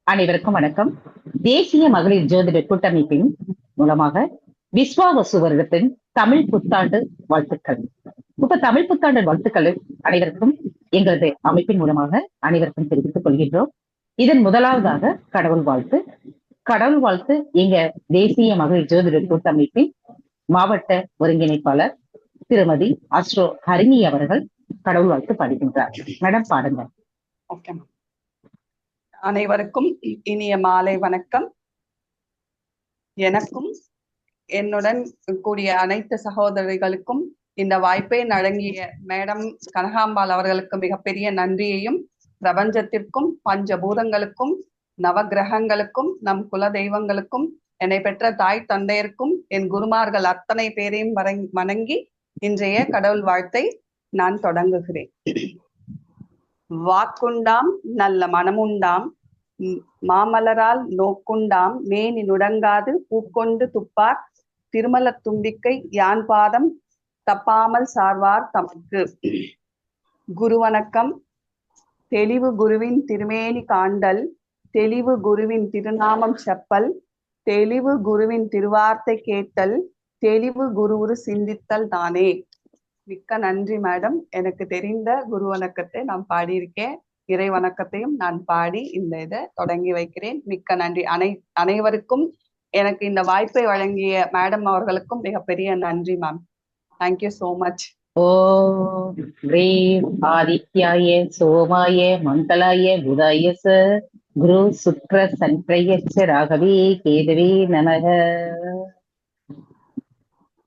அனைவருக்கும் வணக்கம். தேசிய மகளிர் ஜோதிட கூட்டமைப்பின் மூலமாக விஸ்வாவசு வருடத்தின் தமிழ் புத்தாண்டு வாழ்த்துக்கள். இப்ப தமிழ் புத்தாண்டு வாழ்த்துக்கள் அனைவருக்கும் எங்களது அமைப்பின் மூலமாக அனைவருக்கும் தெரிவித்துக் கொள்கின்றோம். இதன் முதலாவதாக கடவுள் வாழ்த்து. கடவுள் வாழ்த்து எங்க தேசிய மகளிர் ஜோதிட கூட்டமைப்பின் மாவட்ட ஒருங்கிணைப்பாளர் திருமதி அஸ்ட்ரோ ஹரிணி அவர்கள் கடவுள் வாழ்த்து பாடுகின்றார். மேடம் பாடுங்க. ஓகே. அனைவருக்கும் இனிய மாலை வணக்கம். எனக்கும் என்னுடன் கூடிய அனைத்து சகோதரிகளுக்கும் இந்த வாய்ப்பை வழங்கிய மேடம் கனகாம்பாள் அவர்களுக்கு மிகப்பெரிய நன்றியையும், பிரபஞ்சத்திற்கும் பஞ்சபூதங்களுக்கும் நவகிரகங்களுக்கும் நம் குல தெய்வங்களுக்கும் என்னை பெற்ற தாய் தந்தையருக்கும் என் குருமார்கள் அத்தனை பேரையும் வணங்கி இன்றைய கடவுள் வாழ்த்தை நான் தொடங்குகிறேன். வாக்குண்டாம் நல்ல மனமுண்டாம், மாமலரால் நோக்குண்டாம், மேனி நுடங்காது பூக்கொண்டு துப்பார், திருமல தும்பிக்கை யான் பாதம் தப்பாமல் சார்வார் தமக்கு. குரு வணக்கம். தெளிவு குருவின் திருமேனி காண்டல், தெளிவு குருவின் திருநாமம் செப்பல், தெளிவு குருவின் திருவார்த்தை கேட்டல், தெளிவு குருவுரு சிந்தித்தல் தானே. மிக்க நன்றி மேடம். எனக்கு தெரிந்த குரு வணக்கத்தை நான் பாடியிருக்கேன். இறை வணக்கத்தையும் நான் பாடி இந்த இதை தொடங்கி வைக்கிறேன். மிக்க நன்றி. அனைவருக்கும் எனக்கு இந்த வாய்ப்பை வழங்கிய மேடம் அவர்களுக்கும் மிகப்பெரிய நன்றி மேம். Thank you so much. ஓம் ரீம் ஆதித்யாய சோமாய மங்களாய புதாய ச குரு சுக்ர சன்பிரயச்ச ராகவே கேதவே நமக.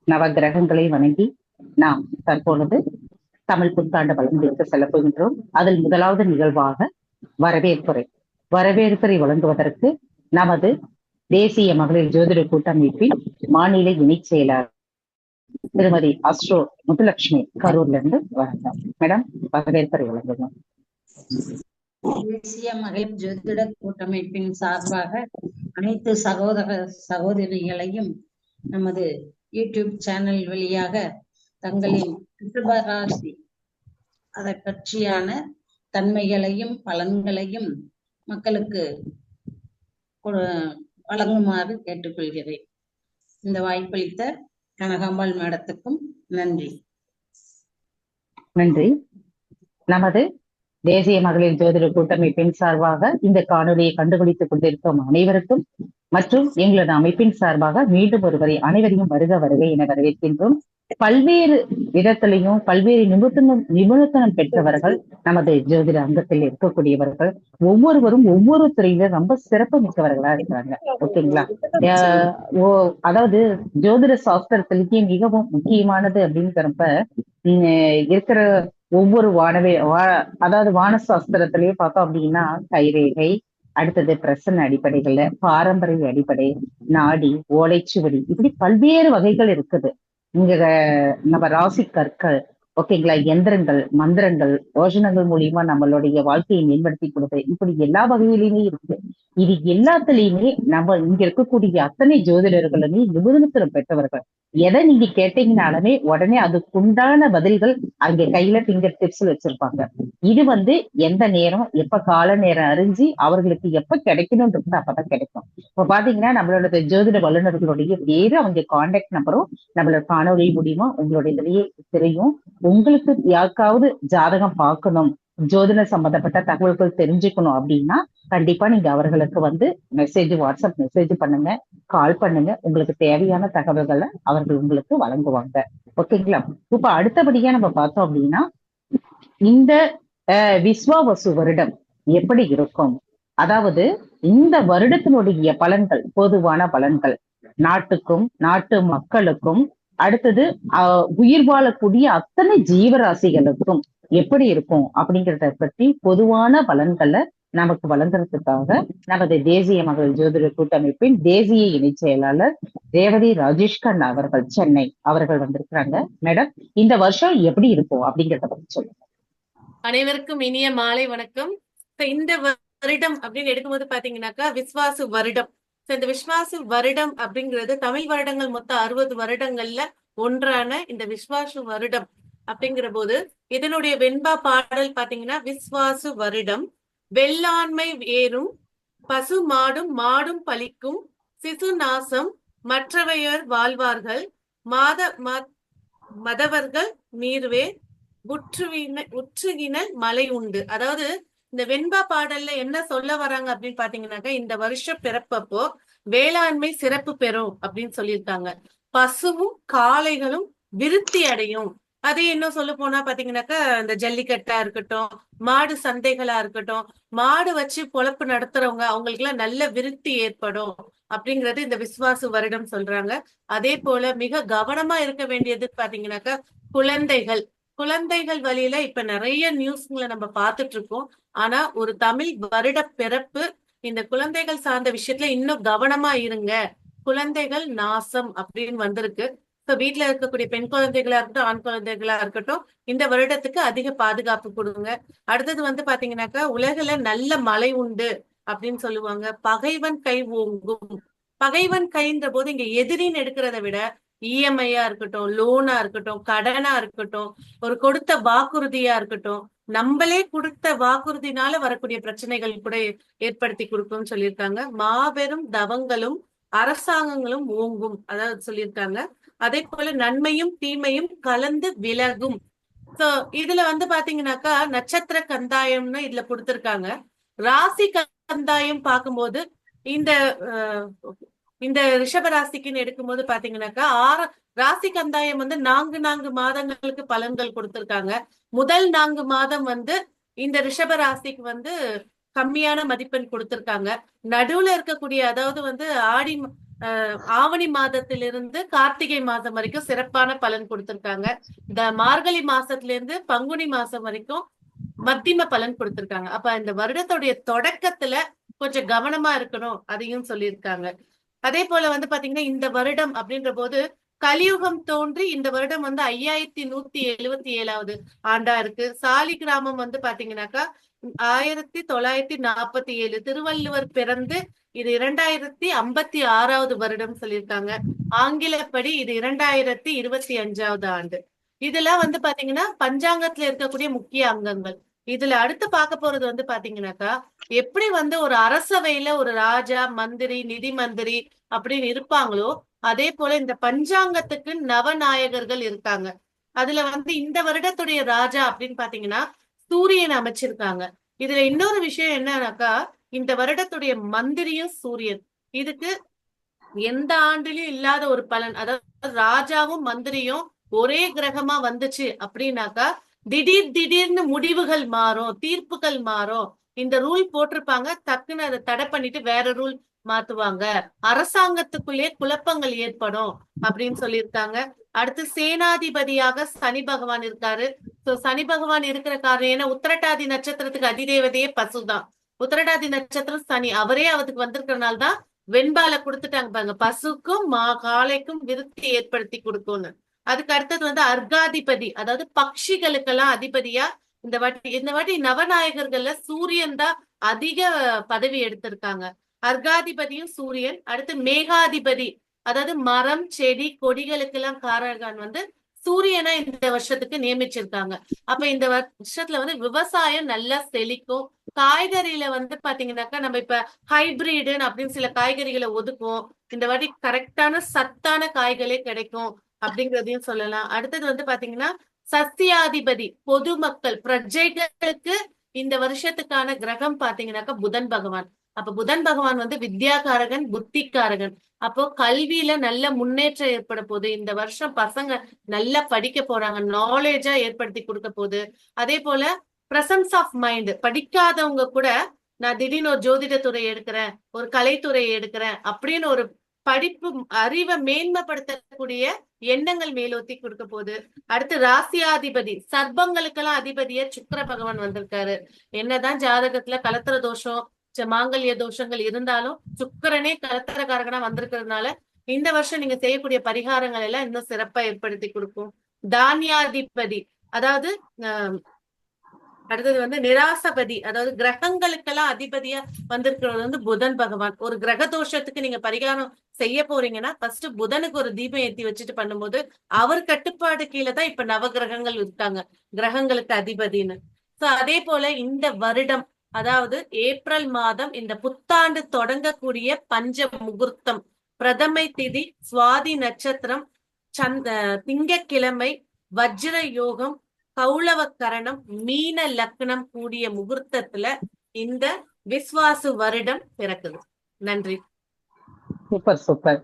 நவகிரகங்களை வணங்கி நாம் தற்பொழுது தமிழ் புத்தாண்டு வழங்குவதற்கு செல்ல போகின்றோம். அதில் முதலாவது நிகழ்வாக வரவேற்புரை வழங்குவதற்கு நமது தேசிய மகளிர் ஜோதிட கூட்டமைப்பின் மாநில இணைச் செயலாளர் திருமதி அஸ்ட்ரோ முத்துலட்சுமி கரூர்ல இருந்து வழங்க. மேடம் வரவேற்புரை வழங்குவோம். தேசிய மகளிர் ஜோதிட கூட்டமைப்பின் சார்பாக அனைத்து சகோதரிகளையும் நமது யூடியூப் சேனல் வழியாக தங்களின் ரிஷபராசி அதை பற்றியான தன்மைகளையும் பலன்களையும் மக்களுக்கு வழங்குமாறு கேட்டுக்கொள்கிறேன். இந்த வாய்ப்பளித்த கனகாம்பாள் மேடத்துக்கும் நன்றி. நன்றி. நமது தேசிய மகளிர் ஜோதிட கூட்டமைப்பின் சார்பாக இந்த காணொலியை கண்டுபிடித்துக் கொண்டிருக்கும் அனைவருக்கும் மற்றும் எங்களது அமைப்பின் சார்பாக மீண்டும் ஒருவரை அனைவரையும் வருக என வரவேற்கின்றோம். பல்வேறு விதத்திலையும் பல்வேறு நிபுணத்துவம் பெற்றவர்கள் நமது ஜோதிட அங்கத்தில் இருக்கக்கூடியவர்கள் ஒவ்வொருவரும் ஒவ்வொரு துறையில ரொம்ப சிறப்பு மிக்கவர்களா இருக்கிறாங்க. ஓகேங்களா? அதாவது ஜோதிட சாஸ்திரத்திலேயே மிகவும் முக்கியமானது அப்படிங்கிறப்ப இருக்கிற ஒவ்வொரு அதாவது வான சாஸ்திரத்திலேயே பார்த்தோம் அப்படின்னா கைரேகை, அடுத்தது பிரசன்ன அடிப்படைகள்ல பாரம்பரிய அடிப்படை, நாடி, ஓலைச்சுவடி, இப்படி பல்வேறு வகைகள் இருக்குது. இங்க நம்ம ராசி கற்கள், ஓகேங்களா, எந்திரங்கள், மந்திரங்கள், யோசனங்கள் மூலியமா நம்மளுடைய வாழ்க்கையை மேம்படுத்தி கொடுத்து இப்படி எல்லா வகையிலுமே இருக்கு. இது எல்லாத்துலயுமே நம்ம இங்க இருக்கக்கூடிய அத்தனை ஜோதிடர்களுமே நிபுணத்துவம் பெற்றவர்கள். எதை நீங்க கேட்டீங்கனாலுமே உடனே அதுக்குண்டான பதில்கள் அங்க கையில பிங்கர் டிப்ஸ் வச்சிருப்பாங்க. இது எந்த நேரம் எப்ப கால நேரம் அறிஞ்சு அவர்களுக்கு எப்ப கிடைக்கணும்ன்றது அப்பதான் கிடைக்கும். இப்ப பாத்தீங்கன்னா நம்மளோட ஜோதிட வல்லுநர்களுடைய பேரு, அவங்க கான்டாக்ட் நம்பரும் நம்மளோட காணொலி மூலியமா உங்களுடைய இதுலயே தெரியும். உங்களுக்கு யாருக்காவது ஜாதகம் பார்க்கணும், ஜோதிட சம்பந்தப்பட்ட தகவல்கள் தெரிஞ்சுக்கணும் அப்படின்னா கண்டிப்பா நீங்க அவர்களுக்கு மெசேஜ், வாட்ஸ்அப் மெசேஜ் பண்ணுங்க, கால் பண்ணுங்க. உங்களுக்கு தேவையான தகவல்களை அவர்கள் உங்களுக்கு வழங்குவாங்க. ஓகேங்களா? இப்ப அடுத்தபடியா நம்ம பார்த்தோம் அப்படின்னா இந்த விஸ்வாவசு வருடம் எப்படி இருக்கும், அதாவது இந்த வருடத்தினுடைய பலன்கள், பொதுவான பலன்கள் நாட்டுக்கும் நாட்டு மக்களுக்கும் அடுத்தது உயிர் வாழக்கூடிய அத்தனை ஜீவராசிகளுக்கும் எப்படி இருக்கும் அப்படிங்கிறத பற்றி பொதுவான பலன்களை நமக்கு வழங்குறதுக்காக நமது தேசிய மகளிர் ஜோதிட கூட்டமைப்பின் தேசிய இணை செயலாளர் ரேவதி ராஜேஷ்கண்ணா அவர்கள், சென்னை அவர்கள் வந்திருக்கிறாங்க. மேடம், இந்த வருஷம் எப்படி இருக்கும் அப்படிங்கிறத பற்றி சொல்லுங்க. அனைவருக்கும் இனிய மாலை வணக்கம். இந்த வருடம் அப்படின்னு எடுக்கும்போது பாத்தீங்கன்னாக்கா விஸ்வாசு வருடம். இந்த விஸ்வாசு வருடம் அப்படிங்கிறது தமிழ் வருடங்கள் மொத்தம் 60 வருடங்கள்ல ஒன்றான இந்த விஸ்வாசு வருடம் அப்படிங்கிற போது இதனுடைய வெண்பா பாடல் பாத்தீங்கன்னா விஸ்வாசு வருடம் வெள்ளாண்மை ஏறும் பசு மாடும் மாடும் பலிக்கும் சிசு நாசம் மற்றவையர் வாழ்வார்கள் மதவர்கள் நீர்வே உற்றுகினல் மழை உண்டு. அதாவது இந்த வெண்பா பாடல்ல என்ன சொல்ல வராங்க அப்படின்னு பாத்தீங்கன்னாக்கா, இந்த வருஷம் பிறப்பப்போ வேளாண்மை சிறப்பு பெறும் அப்படின்னு சொல்லியிருக்காங்க. பசுவும் காளைகளும் விருத்தி அடையும். அதே இன்னும் சொல்ல போனா பாத்தீங்கன்னாக்கா, இந்த ஜல்லிக்கட்டா இருக்கட்டும், மாடு சந்தைகளா இருக்கட்டும், மாடு வச்சு பொழப்பு நடத்துறவங்க அவங்களுக்கு எல்லாம் நல்ல விருத்தி ஏற்படும் அப்படிங்கறது இந்த விசுவாசு வருடம் சொல்றாங்க. அதே போல மிக கவனமா இருக்க வேண்டியது பாத்தீங்கன்னாக்கா, குழந்தைகள் குழந்தைகள் வழியில இப்ப நிறைய நியூஸ்களை நம்ம பார்த்துட்டு இருக்கோம். ஆனா ஒரு தமிழ் வருட பிறப்பு, இந்த குழந்தைகள் சார்ந்த விஷயத்துல இன்னும் கவனமா இருங்க. குழந்தைகள் நாசம் அப்படின்னு வந்திருக்கு. இப்ப வீட்டுல இருக்கக்கூடிய பெண் குழந்தைகளா இருக்கட்டும், ஆண் குழந்தைகளா இருக்கட்டும், இந்த வருடத்துக்கு அதிக பாதுகாப்பு கொடுங்க. அடுத்தது வந்து பாத்தீங்கன்னாக்கா, உலகுல நல்ல மழை உண்டு அப்படின்னு சொல்லுவாங்க. பகைவன் கை ஓங்கும். பகைவன் கைன்ற போது இங்க எதிரின்னு எடுக்கிறத விட இஎம்ஐயா இருக்கட்டும், லோனா இருக்கட்டும், கடனா இருக்கட்டும், ஒரு கொடுத்த வாக்குறுதியா இருக்கட்டும், நம்மளே கொடுத்த வாக்குறுதினால வரக்கூடிய பிரச்சனைகள் கூட ஏற்படுத்தி கொடுக்கும்னு சொல்லியிருக்காங்க. மாபெரும் தவங்களும் அரசாங்கங்களும் ஓங்கும், அதாவது சொல்லியிருக்காங்க. அதே போல நன்மையும் தீமையும் கலந்து விலகும். சோ இதுல வந்து பாத்தீங்கன்னாக்கா, நட்சத்திர கந்தாயம்னு இதுல கொடுத்திருக்காங்க. ராசி கந்தாயம் பார்க்கும்போது இந்த இந்த ரிஷப ராசிக்குன்னு எடுக்கும்போது பாத்தீங்கன்னாக்கா, ராசி கந்தாயம் வந்து 4 மாதங்களுக்கு பலன்கள் கொடுத்திருக்காங்க. முதல் 4 மாதம் வந்து இந்த ரிஷப ராசிக்கு வந்து கம்மியான மதிப்பெண் கொடுத்திருக்காங்க. நடுவுல இருக்கக்கூடிய, அதாவது வந்து ஆவணி மாதத்திலிருந்து கார்த்திகை மாதம் வரைக்கும் சிறப்பான பலன் கொடுத்திருக்காங்க. இந்த மார்கழி மாசத்துல இருந்து பங்குனி மாசம் வரைக்கும் மத்தியம பலன் கொடுத்திருக்காங்க. அப்ப இந்த வருடத்துடைய தொடக்கத்துல கொஞ்சம் கவனமா இருக்கணும், அதையும் சொல்லியிருக்காங்க. அதே போல வந்து பாத்தீங்கன்னா, இந்த வருடம் அப்படின்ற போது கலியுகம் தோன்றி இந்த வருடம் வந்து 5177வது ஆண்டா இருக்கு. சாலி கிராமம் வந்து பாத்தீங்கன்னாக்கா 1947 திருவள்ளுவர் பிறந்து இது 2056வது வருடம் சொல்லியிருக்காங்க. ஆங்கிலப்படி இது 2025வது ஆண்டு. இதெல்லாம் வந்து பாத்தீங்கன்னா பஞ்சாங்கத்துல இருக்கக்கூடிய முக்கிய அங்கங்கள். இதுல அடுத்து பார்க்க போறது வந்து பாத்தீங்கன்னாக்கா, எப்படி வந்து ஒரு அரசவையில ஒரு ராஜா, மந்திரி, நிதி மந்திரி அப்படின்னு இருப்பாங்களோ, அதே போல இந்த பஞ்சாங்கத்துக்கு நவநாயகர்கள் இருக்காங்க. அதுல வந்து இந்த வருடத்துடைய ராஜா அப்படின்னு பாத்தீங்கன்னா சூரியன் அமைச்சிருக்காங்க. இதுல இன்னொரு விஷயம் என்னன்னாக்கா, இந்த வருடத்துடைய மந்திரியும் சூரியன். இதுக்கு எந்த ஆண்டிலும் இல்லாத ஒரு பலன். அதாவது ராஜாவும் மந்திரியும் ஒரே கிரகமா வந்துச்சு அப்படின்னாக்கா, திடீர்னு முடிவுகள் மாறும், தீர்ப்புகள் மாறும். இந்த ரூல் போட்டிருப்பாங்க, டக்குன்னு அதை தடை பண்ணிட்டு வேற ரூல் மாத்துவாங்க. அரசாங்கத்துக்குள்ளே குழப்பங்கள் ஏற்படும் அப்படின்னு சொல்லியிருக்காங்க. அடுத்து சேனாதிபதியாக சனி பகவான் இருக்காரு. சோ சனி பகவான் இருக்கிற காரணம் ஏன்னா, உத்திரட்டாதி நட்சத்திரத்துக்கு அதிதேவதையே பசுதான். உத்திரட்டாதி நட்சத்திரம் சனி, அவரே அதுக்கு வந்திருக்கிறனால தான் வெண்பால கொடுத்துட்டாங்க பாருங்க, பசுக்கும் காளைக்கும் விருத்தி ஏற்படுத்தி கொடுக்கும்னு. அதுக்கு அடுத்தது வந்து அர்காதிபதி, அதாவது பட்சிகளுக்கெல்லாம் அதிபதியா இந்த வாட்டி நவநாயகர்கள்ல சூரியன் தான் அதிக பதவி எடுத்திருக்காங்க. அர்காதிபதியும் சூரியன். அடுத்து மேகாதிபதி, அதாவது மரம் செடி கொடிகளுக்கெல்லாம் காரகன் வந்து சூரியனை இந்த வருஷத்துக்கு நியமிச்சிருக்காங்க. அப்ப இந்த வருஷத்துல வந்து விவசாயம் நல்லா செழிக்கும். காய்கறியில வந்து பாத்தீங்கன்னாக்கா, நம்ம இப்ப ஹைபிரிடுன்னு அப்படின்னு சில காய்கறிகளை ஒதுக்குவோம். இந்த வாட்டி கரெக்டான சத்தான காய்களே கிடைக்கும் அப்படிங்கறதையும் சொல்லலாம். அடுத்தது வந்து பாத்தீங்கன்னா, சஸ்தியாதிபதி பொதுமக்கள் பிரஜைகளுக்கு இந்த வருஷத்துக்கான கிரகம் பாத்தீங்கன்னாக்கா புதன் பகவான். அப்ப புதன் பகவான் வந்து வித்யாகாரகன், புத்திகாரகன். அப்போ கல்வியில நல்ல முன்னேற்றம் ஏற்பட போகுது. இந்த வருஷம் பசங்க நல்லா படிக்க போறாங்க, நாலேஜா ஏற்படுத்தி கொடுக்க போகுது. அதே போல பிரசன்ஸ் ஆஃப் மைண்ட், படிக்காதவங்க கூட நான் திடீர்னு ஒரு ஜோதிடத்துறை எடுக்கிறேன், ஒரு கலைத்துறை எடுக்கிறேன் அப்படின்னு ஒரு படிப்பு அறிவை மேன்மைப்படுத்தக்கூடிய எண்ணங்கள் மேலோத்தி கொடுக்க போகுது. அடுத்து ராசியாதிபதி, சர்ப்பங்களுக்கெல்லாம் அதிபதியா சுக்கிர பகவான் வந்திருக்காரு. என்னதான் ஜாதகத்துல கலத்திர தோஷம், மாங்கல்ய தோஷங்கள் இருந்தாலும் சுக்கிரனே கலத்திரக்காரகனா வந்திருக்கிறதுனால இந்த வருஷம் நீங்க செய்யக்கூடிய பரிகாரங்கள் எல்லாம் இன்னும் சிறப்பா ஏற்படுத்தி கொடுக்கும். தானியாதிபதி, அதாவது அடுத்தது வந்து நிராசபதி, அதாவது கிரகங்களுக்கெல்லாம் அதிபதியா வந்திருக்கிறது வந்து புதன் பகவான். ஒரு கிரக தோஷத்துக்கு நீங்க பரிகாரம் செய்ய போறீங்கன்னா ஃபர்ஸ்ட் புதனுக்கு ஒரு தீபம் ஏற்றி வச்சுட்டு பண்ணும்போது அவர் கட்டுப்பாடு கீழே தான் இப்ப நவ கிரகங்கள் இருக்காங்க, கிரகங்களுக்கு அதிபதினு. சோ அதே போல இந்த வருடம் அதாவது ஏப்ரல் மாதம் இந்த புத்தாண்டு தொடங்கக்கூடிய பஞ்ச முகூர்த்தம், பிரதமை திதி, சுவாதி நட்சத்திரம், திங்கட்கிழமை, வஜ்ர யோகம், கௌளவ கரணம், மீன லக்னம் கூடிய முகூர்த்தத்துல இந்த விஸ்வாசு வருடம் பிறக்குது. நன்றி. Super super.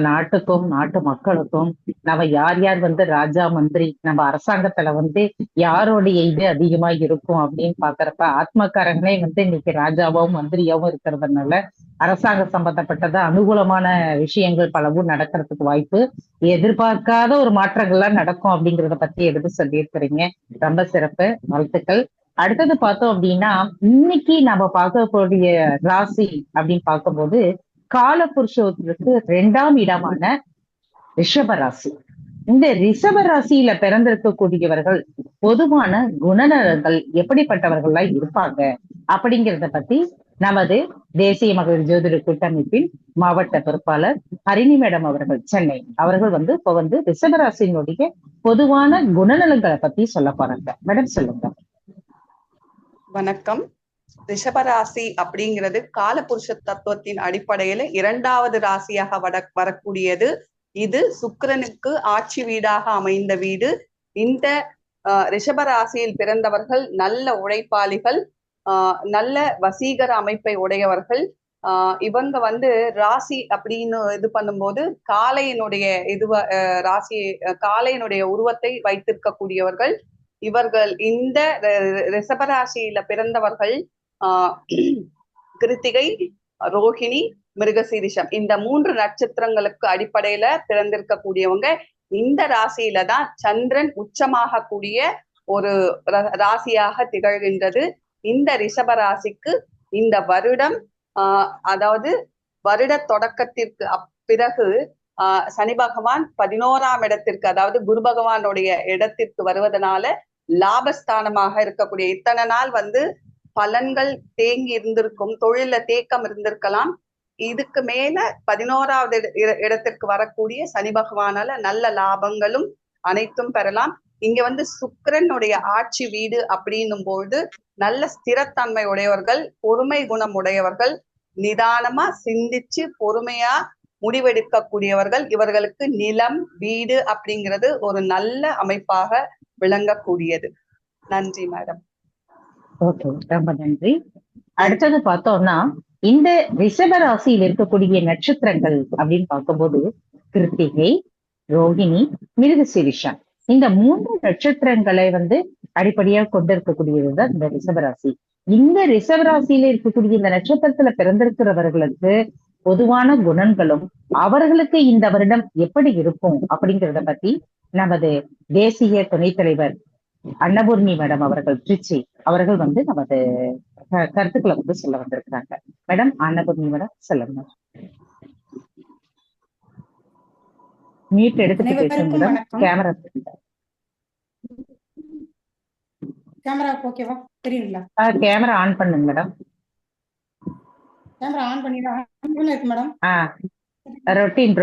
நாட்டுக்கும் நாட்டு மக்களுக்கும் நம்ம யார் யார் ராஜா மந்திரி, நம்ம அரசாங்கத்துல யாரோடைய இது அதிகமா இருக்கும் அப்படின்னு பாக்குறப்ப ஆத்மக்காரங்களே இன்னைக்கு ராஜாவும் மந்திரியாவும் இருக்கிறதுனால அரசாங்க சம்பந்தப்பட்டத அனுகூலமான விஷயங்கள் பலவும் நடக்கிறதுக்கு வாய்ப்பு, எதிர்பார்க்காத ஒரு மாற்றங்கள்லாம் நடக்கும் அப்படிங்கிறத பத்தி எடுத்து சொல்லியிருக்கிறீங்க. ரொம்ப சிறப்பு, வாழ்த்துக்கள். அடுத்தது பார்த்தோம் அப்படின்னா, இன்னைக்கு நம்ம பார்க்கக்கூடிய ராசி அப்படின்னு பார்க்கும்போது காலபுருஷத்துக்கு 2ஆம் இடமான ரிஷபராசி. இந்த ரிஷபராசியில பிறந்திருக்கக்கூடியவர்கள் பொதுவான குணநலங்கள் எப்படிப்பட்டவர்கள்லாம் இருப்பாங்க அப்படிங்கிறத பத்தி நமது தேசிய மகளிர் ஜோதிட கூட்டமைப்பின் மாவட்ட பொறுப்பாளர் ஹரிணி மேடம் அவர்கள், சென்னை அவர்கள் இப்ப ரிஷபராசியினுடைய பொதுவான குணநலங்களை பத்தி சொல்ல போறாங்க. மேடம் சொல்லுங்க. வணக்கம். ரிஷபராசி அப்படிங்கிறது காலபுருஷ தத்துவத்தின் அடிப்படையில 2வது ராசியாக வரக்கூடியது. இது சுக்கிரனுக்கு ஆட்சி வீடாக அமைந்த வீடு. இந்த ரிஷபராசியில் பிறந்தவர்கள் நல்ல உழைப்பாளிகள், நல்ல வசீகர அமைப்பை உடையவர்கள். இவங்க ராசி அப்படின்னு இது பண்ணும்போது காளையினுடைய காளையினுடைய உருவத்தை வைத்திருக்கக்கூடியவர்கள் இவர்கள். இந்த ரிஷபராசியில பிறந்தவர்கள் கிருத்திகை, ரோஹிணி, மிருகசீரிஷம் இந்த 3 நட்சத்திரங்களுக்கு அடிப்படையில பிறந்திருக்கக்கூடியவங்க. இந்த ராசியில தான் சந்திரன் உச்சமாக கூடிய ஒரு ராசியாக திகழ்கின்றது. இந்த ரிஷப ராசிக்கு இந்த வருடம் அதாவது வருட தொடக்கத்திற்கு பிறகு சனி பகவான் 11ஆம் இடத்திற்கு, அதாவது குரு பகவானுடைய இடத்திற்கு வருவதனால லாபஸ்தானமாக இருக்கக்கூடிய இத்தனை நாள் பலன்கள் தேங்கி இருந்திருக்கும், தொழில தேக்கம் இருந்திருக்கலாம். இதுக்கு மேல 11ஆவது இடத்திற்கு வரக்கூடிய சனி பகவானால நல்ல லாபங்களும் அனைத்தும் பெறலாம். இங்க சுக்கிரனுடைய ஆட்சி வீடு அப்படின்னும் போது நல்ல ஸ்திரத்தன்மை உடையவர்கள், பொறுமை குணம் உடையவர்கள், நிதானமா சிந்திச்சு பொறுமையா முடிவெடுக்கக்கூடியவர்கள். இவர்களுக்கு நிலம், வீடு அப்படிங்கிறது ஒரு நல்ல அமைப்பாக விளங்கக்கூடியது. நன்றி மேடம். ஓகே, ரொம்ப நன்றி. அடுத்தது பார்த்தோம்னா, இந்த ரிஷப ராசியில் இருக்கக்கூடிய நட்சத்திரங்கள் அப்படின்னு பார்க்கும்போது கிருத்திகை, ரோகிணி, மிருகசீரிஷம் இந்த 3 நட்சத்திரங்களை அடிப்படையாக கொண்டிருக்கக்கூடியதுதான் இந்த ரிஷபராசி. இந்த ரிஷபராசியில இருக்கக்கூடிய இந்த நட்சத்திரத்துல பிறந்திருக்கிறவர்களுக்கு பொதுவான குணங்களும் அவர்களுக்கு இந்த வருடம் எப்படி இருக்கும் அப்படிங்கிறத பத்தி நமது தேசிய துணைத் தலைவர் அன்னபூர்ணி மேடம் அவர்கள் திருச்சி அவர்கள் நமது கருத்துக்களை சொல்ல வந்திருக்கிறாங்க. மேடம், அன்னபூர்ணி மேடம் சொல்லுங்க. மீட் எடுத்துட்டு பேசுங்க மேடம். கேமரா ஓகேவா? தெரியுங்களா? கேமரா ஆன் பண்ணுங்க மேடம். கேமரா ஆன் பண்ணிடுறேன் மேடம். ரொட்டீன்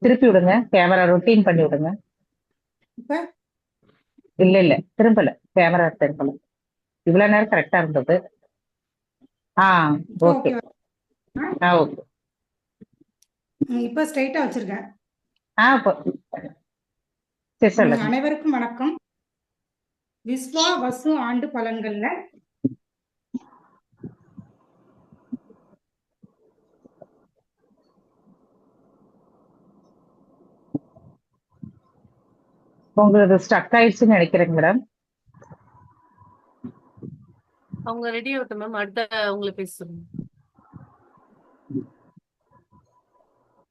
திருப்பி விடுங்க. கேமரா ரொட்டீன் பண்ணி விடுங்க. இப்ப இல்ல திரும்பல, கேமரா திரும்பல. இவ்வளவு நேரம் கரெக்டா இருந்தது. Okay okay. இப்ப ஸ்ட்ரைட்டா வச்சிருக்கேன். சரி சொல்லுங்க. அனைவருக்கும் வணக்கம். விஸ்வா வசு ஆண்டு பலன்கள்ல உங்களுக்கு ஸ்டக் ஆயிடுச்சுன்னு நினைக்கிறேங்க மேடம். அவங்க ரெடி ஆகட்டும் மேம், அடுத்த உங்களை பேசுங்க.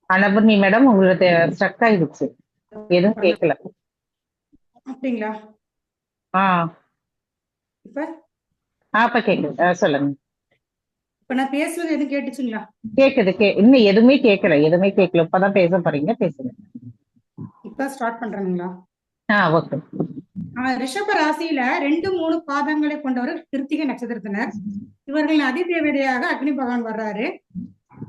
அனபர்ணி மேடம், உங்களுக்கு ஸ்டக் ஆயிடுச்சு, எதுவும் கேட்கல. அப்படிங்களா? இப்ப கேக்குது, சொல்லுங்க. இப்ப நான் பேசுறது எதுவும் கேட்டுச்சுங்களா? கேக்குது. இன்னும் எதுவுமே கேட்கல, இப்பதான் பேச போறீங்க, பேசுங்க. இப்ப ஸ்டார்ட் பண்றீங்களா? ஓகே. ரிஷப ராசியில 2-3 பாதங்களை கொண்டவர்கள் கிருத்திகை நட்சத்திரத்தினர். இவர்களின் அதிதேவதையாக அக்னி பகவான் வர்றாரு.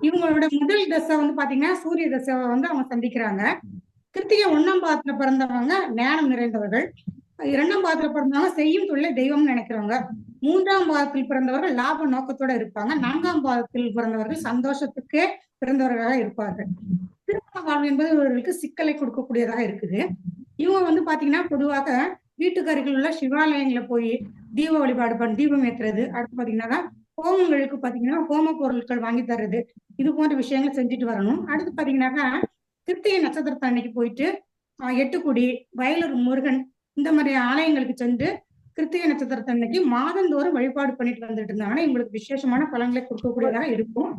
இவங்களோட முதல் தசை பாத்தீங்கன்னா சூரிய தசை அவங்க சந்திக்கிறாங்க. கிருத்திகை 1ஆம் பாதத்துல பிறந்தவங்க ஞானம் நிறைந்தவர்கள். 2ஆம் பாதத்துல பிறந்தவங்க செய்யும் தொழிலை தெய்வம்னு நினைக்கிறவங்க. மூன்றாம் பாதத்தில் பிறந்தவர்கள் லாப நோக்கத்தோட இருப்பாங்க. நான்காம் பாதத்தில் பிறந்தவர்கள் சந்தோஷத்துக்கே பிறந்தவர்களாக இருப்பார்கள். திருமண வாழ்வு என்பது இவர்களுக்கு சிக்கலை கொடுக்கக்கூடியதாக இருக்குது. இவங்க வந்து பாத்தீங்கன்னா பொதுவாக வீட்டுக்கு அருகில் உள்ள சிவாலயங்களை போய் தீப வழிபாடு பண்ணி தீபம் ஏற்றுறது, அடுத்து பாத்தீங்கன்னா ஹோமங்களுக்கு பாத்தீங்கன்னா ஹோம பொருட்கள் வாங்கி தர்றது, இது போன்ற விஷயங்கள் செஞ்சுட்டு வரணும். அடுத்து பாத்தீங்கன்னாக்கா கிருத்திகை நட்சத்திரத்தை அன்னைக்கு போயிட்டு எட்டுக்குடி, வயலூர் முருகன் இந்த மாதிரி ஆலயங்களுக்கு சென்று கிருத்திகை நட்சத்திரத்தை அன்னைக்கு மாதந்தோறும் வழிபாடு பண்ணிட்டு வந்துட்டு இருந்தாங்கன்னா இவங்களுக்கு விசேஷமான பலன்களை கொடுக்கக்கூடியதாக இருக்கும்.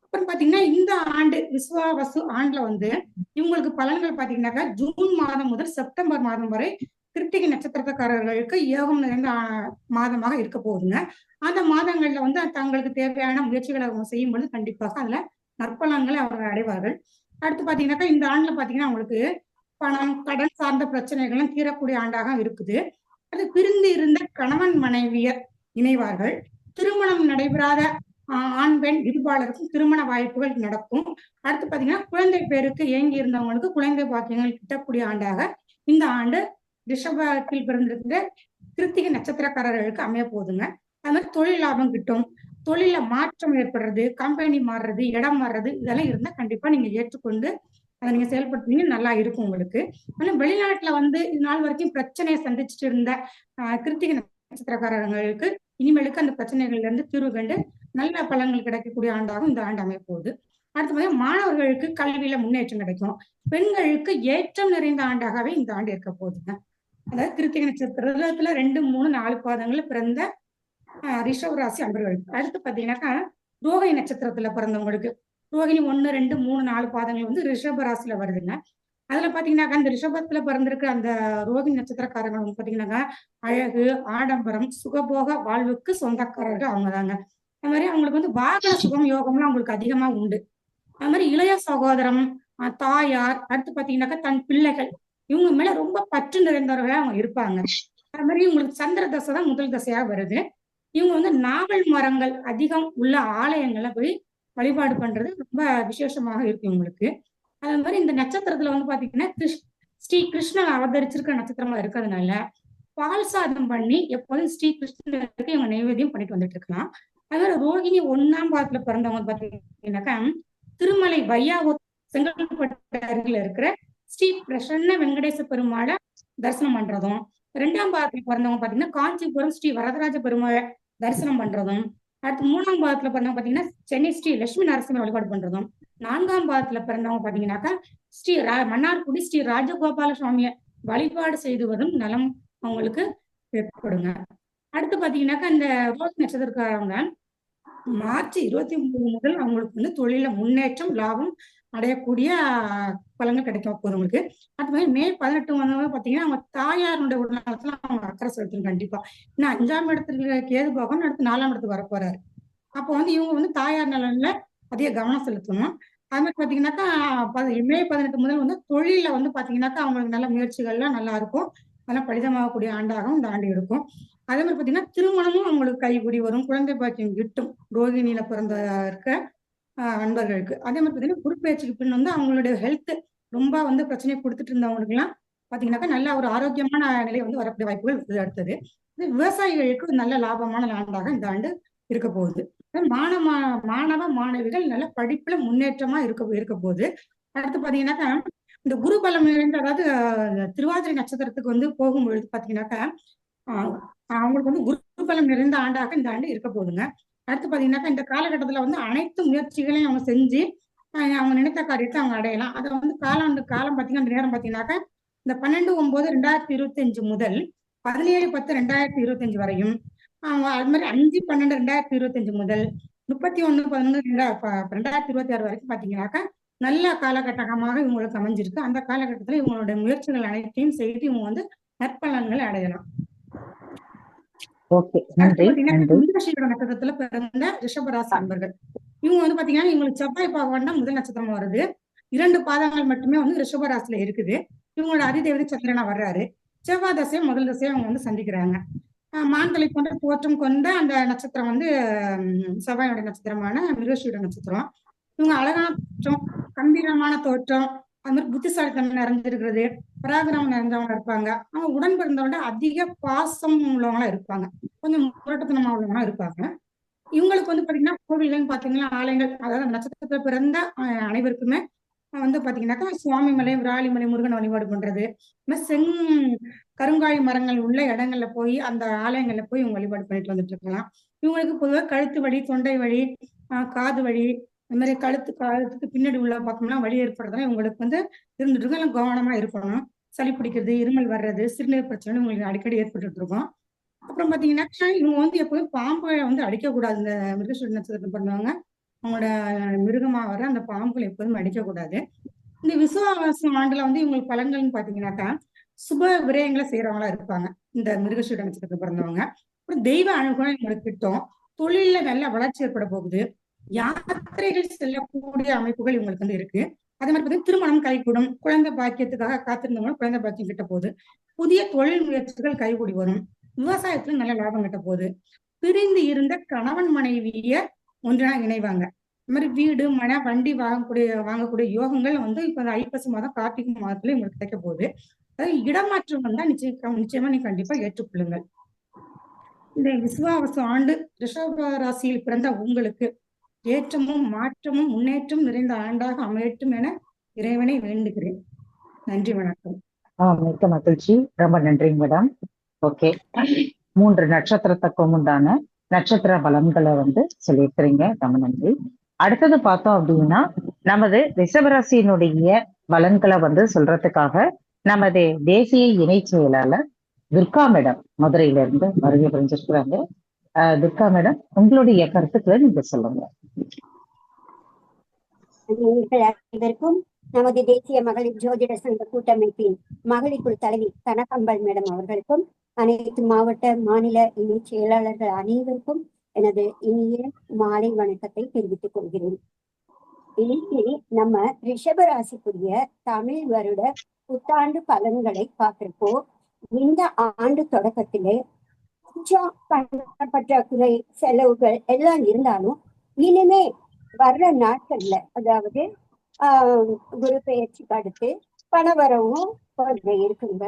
அப்புறம் பாத்தீங்கன்னா இந்த ஆண்டு விஸ்வாவசு ஆண்டுல வந்து இவங்களுக்கு பலன்கள் பாத்தீங்கன்னாக்கா ஜூன் மாதம் முதல் செப்டம்பர் மாதம் வரை கிருத்திகை நட்சத்திரக்காரர்களுக்கு யோகம் நிறைந்த மாதமாக இருக்க போகுதுங்க. அந்த மாதங்கள்ல வந்து தங்களுக்கு தேவையான முயற்சிகளை அவங்க செய்யும் பொழுது கண்டிப்பாக அதுல நற்பலன்களை அவர்கள் அடைவார்கள். அடுத்து பாத்தீங்கன்னாக்கா இந்த ஆண்டுல பாத்தீங்கன்னா அவங்களுக்கு பணம், கடன் சார்ந்த பிரச்சனைகளும் தீரக்கூடிய ஆண்டாக இருக்குது. அது பிரிந்து இருந்த கணவன் மனைவியர் இணைவார்கள். திருமணம் நடைபெறாத ஆண் பெண் இருபாலருக்கும் திருமண வாய்ப்புகள் நடக்கும். அடுத்து பாத்தீங்கன்னா குழந்தை பேருக்கு ஏங்கி இருந்தவங்களுக்கு குழந்தை பாக்கியங்கள் கிட்டக்கூடிய ஆண்டாக இந்த ஆண்டு ரிஷபத்தில் பிறந்திருக்கிற கிருத்திகை நட்சத்திரக்காரர்களுக்கு அமைய போகுதுங்க. அது மாதிரி தொழில் லாபம் கிட்டும், தொழில மாற்றம் ஏற்படுறது, கம்பெனி மாறுறது, இடம் மாறுறது, இதெல்லாம் இருந்தா கண்டிப்பா நீங்க ஏற்றுக்கொண்டு அதை நீங்க செயல்படுத்துவீங்க, நல்லா இருக்கும் உங்களுக்கு. ஆனா வெளிநாட்டுல வந்து இது நாள் வரைக்கும் பிரச்சனையை சந்திச்சுட்டு இருந்த கிருத்திகை நட்சத்திரக்காரர்களுக்கு இனிமேலுக்கு அந்த பிரச்சனைகள்ல இருந்து தீர்வு கண்டு நல்ல பலன்கள் கிடைக்கக்கூடிய ஆண்டாகவும் இந்த ஆண்டு அமைய போகுது. அடுத்து பார்த்தீங்கன்னா மாணவர்களுக்கு கல்வியில முன்னேற்றம் கிடைக்கும். பெண்களுக்கு ஏற்றம் நிறைந்த ஆண்டாகவே இந்த ஆண்டு இருக்க போகுதுங்க. அதாவது கிருத்திகை நட்சத்திரத்துல 2, 3, 4 பாதங்கள்ல பிறந்த ரிஷப ராசி அன்பர்களுக்கு. அடுத்து பாத்தீங்கன்னாக்கா ரோகிணி நட்சத்திரத்துல பிறந்தவங்களுக்கு ரோகிணி 1, 2, 3, 4 பாதங்கள் வந்து ரிஷப ராசியில வருதுங்க. அதுல பாத்தீங்கன்னாக்கா அந்த ரிஷபத்துல பிறந்திருக்க அந்த ரோகிணி நட்சத்திரக்காரங்க வந்து பாத்தீங்கன்னாக்கா அழகு, ஆடம்பரம், சுகபோக வாழ்வுக்கு சொந்தக்காரர்கள் அவங்கதாங்க. அது மாதிரி அவங்களுக்கு வந்து வாகன சுகம் யோகம்லாம் அவங்களுக்கு அதிகமா உண்டு. அது மாதிரி இளைய சகோதரம், தாயார், அடுத்து பாத்தீங்கன்னாக்கா தன் பிள்ளைகள் இவங்க மேல ரொம்ப பற்று நிறைந்தவர்களா அவங்க இருப்பாங்க. அது மாதிரி இவங்களுக்கு சந்திர தசை தான் முதல் தசையா வருது. இவங்க வந்து நாவல் மரங்கள் அதிகம் உள்ள ஆலயங்கள்ல போய் வழிபாடு பண்றது ரொம்ப விசேஷமாக இருக்கு இவங்களுக்கு. அது மாதிரி இந்த நட்சத்திரத்துல வந்து பாத்தீங்கன்னா ஸ்ரீ கிருஷ்ணன் அவதரிச்சிருக்கிற நட்சத்திரமா இருக்கிறதுனால பால் சாதம் பண்ணி எப்போதும் ஸ்ரீ கிருஷ்ணனுக்கு இவங்க நைவேத்தியம் பண்ணிட்டு வந்துட்டு இருக்கலாம். அது மாதிரி ரோகிணி 1ஆம் பாதத்துல பிறந்தவங்க பாத்தீங்கன்னாக்கா திருமலை வையாவூர் செங்கல்பட்டு அருகில இருக்கிற ஸ்ரீ பிரசன்ன வெங்கடேச பெருமாளை தரிசனம் பண்றதும், 2ஆம் பாதத்துல பிறந்தவங்க பாத்தீங்கன்னா காஞ்சிபுரம் ஸ்ரீ வரதராஜ பெருமாளை தரிசனம் பண்றதும், அடுத்து 3ஆம் பாதத்துல பிறந்தவங்க பாத்தீங்கன்னா சென்னை ஸ்ரீ லட்சுமி நரசிம்மர் வழிபாடு பண்றதும், 4ஆம் பாதத்துல பிறந்தவங்க பாத்தீங்கன்னாக்கா ஸ்ரீ மன்னார்குடி ஸ்ரீ ராஜகோபால சுவாமியை வழிபாடு செய்துவதும் நலம் அவங்களுக்கு ஏற்படுங்க. அடுத்து பாத்தீங்கன்னாக்கா இந்த ரோஹிணி நட்சத்திரக்காரவங்க மார்ச் 23 முதல் அவங்களுக்கு வந்து தொழில முன்னேற்றம், லாபம் அடையக்கூடிய பலன்கள் கிடைக்கும் போறவங்களுக்கு. அது மாதிரி மே 18 வந்தவங்க பாத்தீங்கன்னா அவங்க தாயாருடைய உடல்நலத்துல அவங்க அக்கறை செலுத்தணும் கண்டிப்பா. ஏன்னா 5ஆம் இடத்துல கேது போகணும், அடுத்து 4ஆம் இடத்துக்கு வர போறாரு. அப்போ வந்து இவங்க வந்து தாயார் நலன்ல அதிக கவனம் செலுத்தணும். அது மாதிரி பாத்தீங்கன்னாக்கா மே 18 முதல் வந்து தொழில வந்து பாத்தீங்கன்னாக்கா அவங்களுக்கு நல்ல முயற்சிகள்லாம் நல்லா இருக்கும், அதெல்லாம் பலிதமாகக்கூடிய ஆண்டாகவும் இந்த ஆண்டு இருக்கும். அதே மாதிரி பாத்தீங்கன்னா திருமணமும் அவங்களுக்கு கைகூடி வரும், குழந்தை பாக்கியம் கிட்டும் ரோகிணியில பிறந்த இருக்க அன்பர்களுக்கு. அதே மாதிரி பாத்தீங்கன்னா குருப்பெயர்ச்சிக்கு பின் வந்து அவங்களுடைய ஹெல்த் ரொம்ப வந்து பிரச்சனை கொடுத்துட்டு இருந்தவங்களுக்கு எல்லாம் பாத்தீங்கன்னாக்கா நல்ல ஒரு ஆரோக்கியமான நிலை வந்து வரக்கூடிய வாய்ப்புகள் அடுத்தது. விவசாயிகளுக்கு நல்ல லாபமான ஆண்டாக இந்த ஆண்டு இருக்க போகுது. மாணவ மாணவிகள் நல்ல படிப்புல முன்னேற்றமா இருக்க போகுது. அடுத்து பாத்தீங்கன்னாக்கா இந்த குரு பலம் நிறைந்த, அதாவது திருவாதிரை நட்சத்திரத்துக்கு வந்து போகும்பொழுது பாத்தீங்கன்னாக்கா அவங்களுக்கு வந்து குரு பலம் நிறைந்த ஆண்டாக இந்த ஆண்டு இருக்க போகுதுங்க. அடுத்து பாத்தீங்கன்னாக்கா இந்த காலகட்டத்துல வந்து அனைத்து முயற்சிகளையும் அவங்க செஞ்சு அவங்க நினைத்த காரியத்தை அவங்க அடையலாம். அதை வந்து காலம் பாத்தீங்கன்னா அந்த நேரம் பாத்தீங்கன்னாக்கா இந்த 12/9/2025 முதல் 17/10/2025 வரையும், அது மாதிரி 5/12/2025 முதல் 31/11/2026 வரைக்கும் பாத்தீங்கன்னாக்கா நல்ல காலகட்டமாக இவங்களுக்கு அமைஞ்சிருக்கு. அந்த காலகட்டத்துல இவங்களுடைய முயற்சிகள் அனைத்தையும் செய்து இவங்க வந்து நற்பலன்களை அடையலாம். நட்சத்திரத்துல பிறந்த ரிஷபராசி அன்பர்கள் இவங்க வந்து பாத்தீங்கன்னா இவங்களுக்கு செவ்வாய் பாகவான் தான் முதல் நட்சத்திரமா வருது. 2 பாதங்கள் மட்டுமே வந்து ரிஷபராசில இருக்குது. இவங்களோட அதிதேவதை சந்திரனா வர்றாரு. செவ்வாய் தசையை முதல் தசையை அவங்க வந்து சந்திக்கிறாங்க. மான்களை போன்ற தோற்றம் கொண்ட அந்த நட்சத்திரம் வந்து செவ்வாயோட நட்சத்திரமான மிருகசீட நட்சத்திரம். இவங்க அழகான தோற்றம், கம்பீரமான தோற்றம், அது மாதிரி புத்திசாலித்தனம் நிறைஞ்சிருக்கிறது, பராக்கிரமம் நிறைஞ்சவங்க இருப்பாங்க. அவங்க உடன் பிறந்தவங்க அதிக பாசம் உள்ளவங்களா இருப்பாங்க, கொஞ்சம் முரட்டுத்தனமா உள்ளவங்களா இருப்பாங்க. இவங்களுக்கு வந்து பாத்தீங்கன்னா கோவில்கள்னு பாத்தீங்கன்னா ஆலயங்கள், அதாவது நட்சத்திரத்துல பிறந்த அனைவருக்குமே வந்து பாத்தீங்கன்னாக்கா சுவாமிமலை, விராலிமலை முருகன் வழிபாடு பண்றது, கருங்காய் மரங்கள் உள்ள இடங்கள்ல போய் அந்த ஆலயங்கள்ல போய் இவங்க வழிபாடு பண்ணிட்டு வந்துட்டு இருக்கலாம். இவங்களுக்கு பொதுவாக கழுத்து வலி, தொண்டை வலி, காது வலி, இந்த மாதிரி காலத்துக்கு பின்னாடி உள்ள பக்கம்னா வலி ஏற்படுறதுனா இவங்களுக்கு வந்து இருந்துட்டு இருக்கும். எல்லாம் கவனமா இருக்கணும். சளி பிடிக்கிறது, இருமல் வர்றது, சிறுநீர் பிரச்சனை உங்களுக்கு அடிக்கடி ஏற்பட்டு இருக்கும். அப்புறம் பாத்தீங்கன்னா இவங்க வந்து எப்போதும் பாம்பை வந்து அடிக்கக்கூடாது. இந்த மிருகசீரிட நட்சத்திரம் பண்ணுவாங்க, அவங்களோட மிருகமா வர அந்த பாம்புகள் எப்போதும் அடிக்கக்கூடாது. இந்த விசுவாசம் ஆண்டுல வந்து இவங்களுக்கு பலன்கள்னு பாத்தீங்கன்னாக்கா சுப விரயங்களை செய்யறவங்களா இருப்பாங்க இந்த மிருகசீரிட நட்சத்திரத்துக்கு பிறந்தவங்க. அப்புறம் தெய்வ அனுகூலம் இவங்களுக்கு கிட்டும். தொழில நல்ல வளர்ச்சி ஏற்பட போகுது. யாத்திரைகள் செல்லக்கூடிய அமைப்புகள் இவங்களுக்கு வந்து இருக்கு. அதே மாதிரி பார்த்தீங்கன்னா திருமணம் கைகூடும். குழந்தை பாக்கியத்துக்காக காத்திருந்தவங்க குழந்தை பாக்கியம் கிட்ட போகுது. புதிய தொழில் முயற்சிகள் கைகூடி வரும். விவசாயத்துல நல்ல லாபம் கிட்ட போகுது. பிரிந்து இருந்த கணவன் மனைவிய ஒன்றா இணைவாங்க. இந்த மாதிரி வீடு, மன, வண்டி வாங்கக்கூடிய யோகங்கள் வந்து இப்ப இந்த ஐப்பசி மாதம் கார்த்திகை மாதத்துல உங்களுக்கு கிடைக்க போகுது. அதாவது இடமாற்றம் வந்தா நிச்சயமா நீ கண்டிப்பா ஏற்றுக்கொள்ளுங்கள். இந்த விசுவாவசு ஆண்டு ரிஷப ராசியில் பிறந்த உங்களுக்கு ஏற்றமும் மாற்றமும் முன்னேற்றம் நிறைந்த ஆண்டாக அமையட்டும் என இறைவனை வேண்டுகிறேன். நன்றி, வணக்கம். மிக்க மகிழ்ச்சி, ரொம்ப நன்றிங்க மேடம். ஓகே, 3 நட்சத்திரத்துக்கும் உண்டான நட்சத்திர பலன்களை வந்து சொல்லியிருக்கிறீங்க, ரொம்ப நன்றி. அடுத்தது பார்த்தோம் அப்படின்னா நமது ரிஷபராசியினுடைய பலன்களை வந்து சொல்றதுக்காக நமது தேசிய இணை செயலாளர் துர்கா மேடம் மதுரையில இருந்து வருகை புரிஞ்சிருக்கிறாங்க. துர்கா மேடம், உங்களுடைய கருத்துக்களை நீங்க சொல்லுங்க. அனைவருக்கும் நமது தேசிய மகளிர் ஜோதிட சங்க கூட்டமைப்பின் மகளிர் குழு தலைவி கனகாம்பாள் மேடம் அவர்களுக்கும் அனைத்து மாவட்ட மாநில இணை செயலாளர்கள் அனைவருக்கும் எனது இனிய மாலை வணக்கத்தை தெரிவித்துக் கொள்கிறேன். இன்னைக்கு நம்ம ரிஷபராசிக்குரிய தமிழ் வருட புத்தாண்டு பலன்களை பார்த்திருப்போம். இந்த ஆண்டு தொடக்கத்திலே கொஞ்சம் பற்றாக்குறை, செலவுகள் எல்லாம் இருந்தாலும் இனிமே வர்ற நாட்கள்ல, அதாவது குரு பெயர்ச்சிக்கு அடுத்து பணவரவும் கொஞ்சம் இருக்குங்க.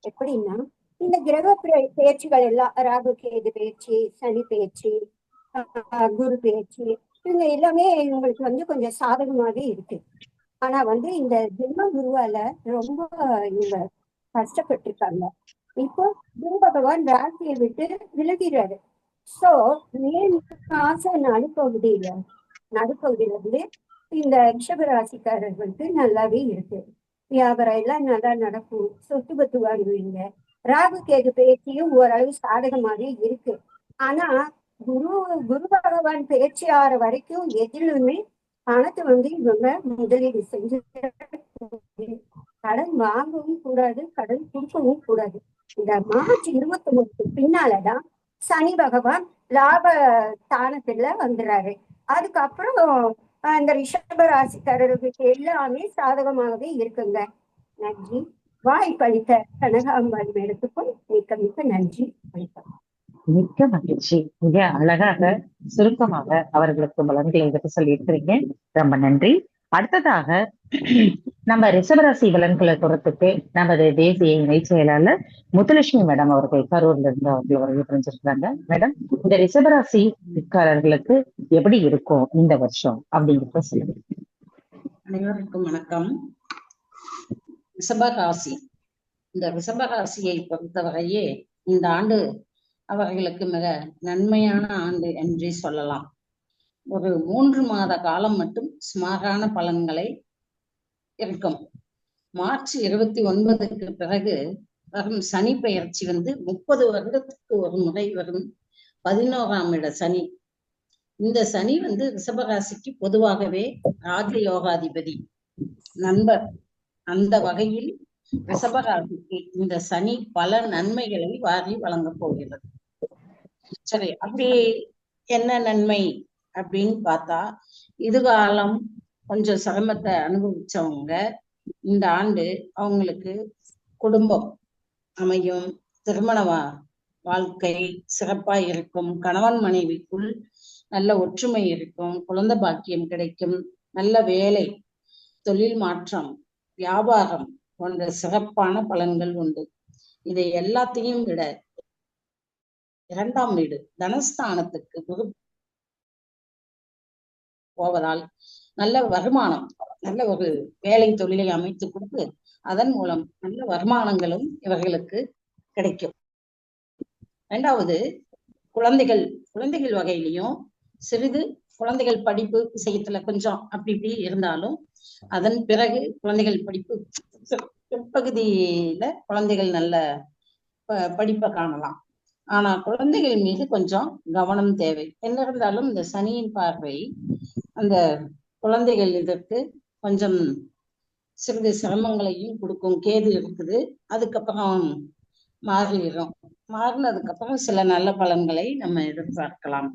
எப்படின்னா இந்த கிரக பெயர்ச்சிகள் எல்லாம், ராகு கேது பெயர்ச்சி, சனி பெயர்ச்சி, குரு பெயர்ச்சி, இவங்க எல்லாமே உங்களுக்கு வந்து கொஞ்சம் சாதகமாவே இருக்கு. ஆனா வந்து இந்த ஜென்ம குருவால ரொம்ப இவங்க கஷ்டப்பட்டு இருக்காங்க. இப்போ குரு பகவான் ராசியை விட்டு விலகிறாரு. சோ மே மாச நடுப்பகுதியில வந்து இந்த ரிஷபராசிக்காரர்களுக்கு நல்லாவே இருக்கு. வியாபாரம் எல்லாம் நல்லா நடக்கும், சொத்து பத்து வாங்குவீங்க. ராகு கேது பேச்சியும் ஓரளவு சாதகமாவே இருக்கு. ஆனா குரு பகவான் பேச்சு ஆற வரைக்கும் எதிலுமே பணத்தை வந்து இவங்க முதலீடு செஞ்சு கடன் வாங்கவும் கூடாது, கடன் கொடுக்கவும் கூடாது. இந்த மார்ச் 29 பின்னாலதான் சனி பகவான் லாப ஸ்தானத்துல வந்துடுறாரு. அதுக்கப்புறம் இந்த ரிஷப ராசிக்காரர்களுக்கு எல்லாமே சாதகமாகவே இருக்குங்க. நன்றி. வாய்ப்பளித்த கனகாம்பாள் மேடத்துக்கும் மிக்க மிக்க நன்றி. வணக்கம். மிக்க மகிழ்ச்சி. மிக அழகாக சுருக்கமாக அவர்களுக்கு பலன்களை எடுத்து சொல்லி இருக்கிறீங்க, ரொம்ப நன்றி. அடுத்ததாக நம்ம ரிஷபராசி பலன்களை தொடர்த்துக்கு நமது தேசிய இணை செயலாளர் முத்துலட்சுமி மேடம் அவர்கள் கரூர்ல இருந்து அவர்கள் வருகை புரிஞ்சிருக்கிறாங்க. மேடம், இந்த ரிஷபராசிக்காரர்களுக்கு எப்படி இருக்கும் இந்த வருஷம் அப்படிங்கிறத சொல்லுங்க. அனைவருக்கும் வணக்கம். ரிஷபராசி, இந்த ரிஷபராசியை பொறுத்தவரையே இந்த ஆண்டு அவர்களுக்கு மிக நன்மையான ஆண்டு என்றே சொல்லலாம். ஒரு 3 மாத காலம் மட்டும் சுமாரான பலன்களை இருக்கும். மார்ச் 29க்கு பிறகு வரும் சனி பெயர்ச்சி வந்து 30 வருடத்துக்கு ஒரு முறை வரும் 11ஆம் இட சனி. இந்த சனி வந்து ரிஷபராசிக்கு பொதுவாகவே ராஜயோகாதிபதி நண்பர். அந்த வகையில் ரிஷபராசிக்கு இந்த சனி பல நன்மைகளை வாரி வழங்க போகிறது. சரி, அப்படி என்ன நன்மை அப்படின்னு பார்த்தா, இதுகாலம் கொஞ்சம் சிரமத்தை அனுபவிச்சவங்க இந்த ஆண்டு அவங்களுக்கு குடும்பம் அமையும், திருமண வாழ்க்கை சிறப்பா இருக்கும், கணவன் மனைவிக்குள் நல்ல ஒற்றுமை இருக்கும், குழந்தை பாக்கியம் கிடைக்கும், நல்ல வேலை, தொழில் மாற்றம் வியாபாரம் போன்ற சிறப்பான பலன்கள் உண்டு. இதை எல்லாத்தையும் விட 2ஆம் வீடு தனஸ்தானத்துக்கு குரு போவதால் நல்ல வருமானம், நல்ல ஒரு வேலை தொழிலை அமைத்து கொடுத்து அதன் மூலம் நல்ல வருமானங்களும் இவர்களுக்கு கிடைக்கும். 2வது குழந்தைகள் வகையிலையும் சிறிது குழந்தைகள் படிப்பு விஷயத்துல கொஞ்சம் அப்படி இப்படி இருந்தாலும் அதன் பிறகு குழந்தைகள் படிப்பு பிற்பகுதியில குழந்தைகள் நல்ல படிப்பை காணலாம். ஆனா குழந்தைகள் மீது கொஞ்சம் கவனம் தேவை. என்ன இருந்தாலும் இந்த சனியின் பார்வை அந்த குழந்தைகள் இதற்கு கொஞ்சம் சிறிது சிரமங்களையும் கொடுக்கும். கேது இருக்குது, அதுக்கப்புறம் மாறினதுக்கு அப்புறம் சில நல்ல பலன்களை நம்ம எதிர்பார்க்கலாம்.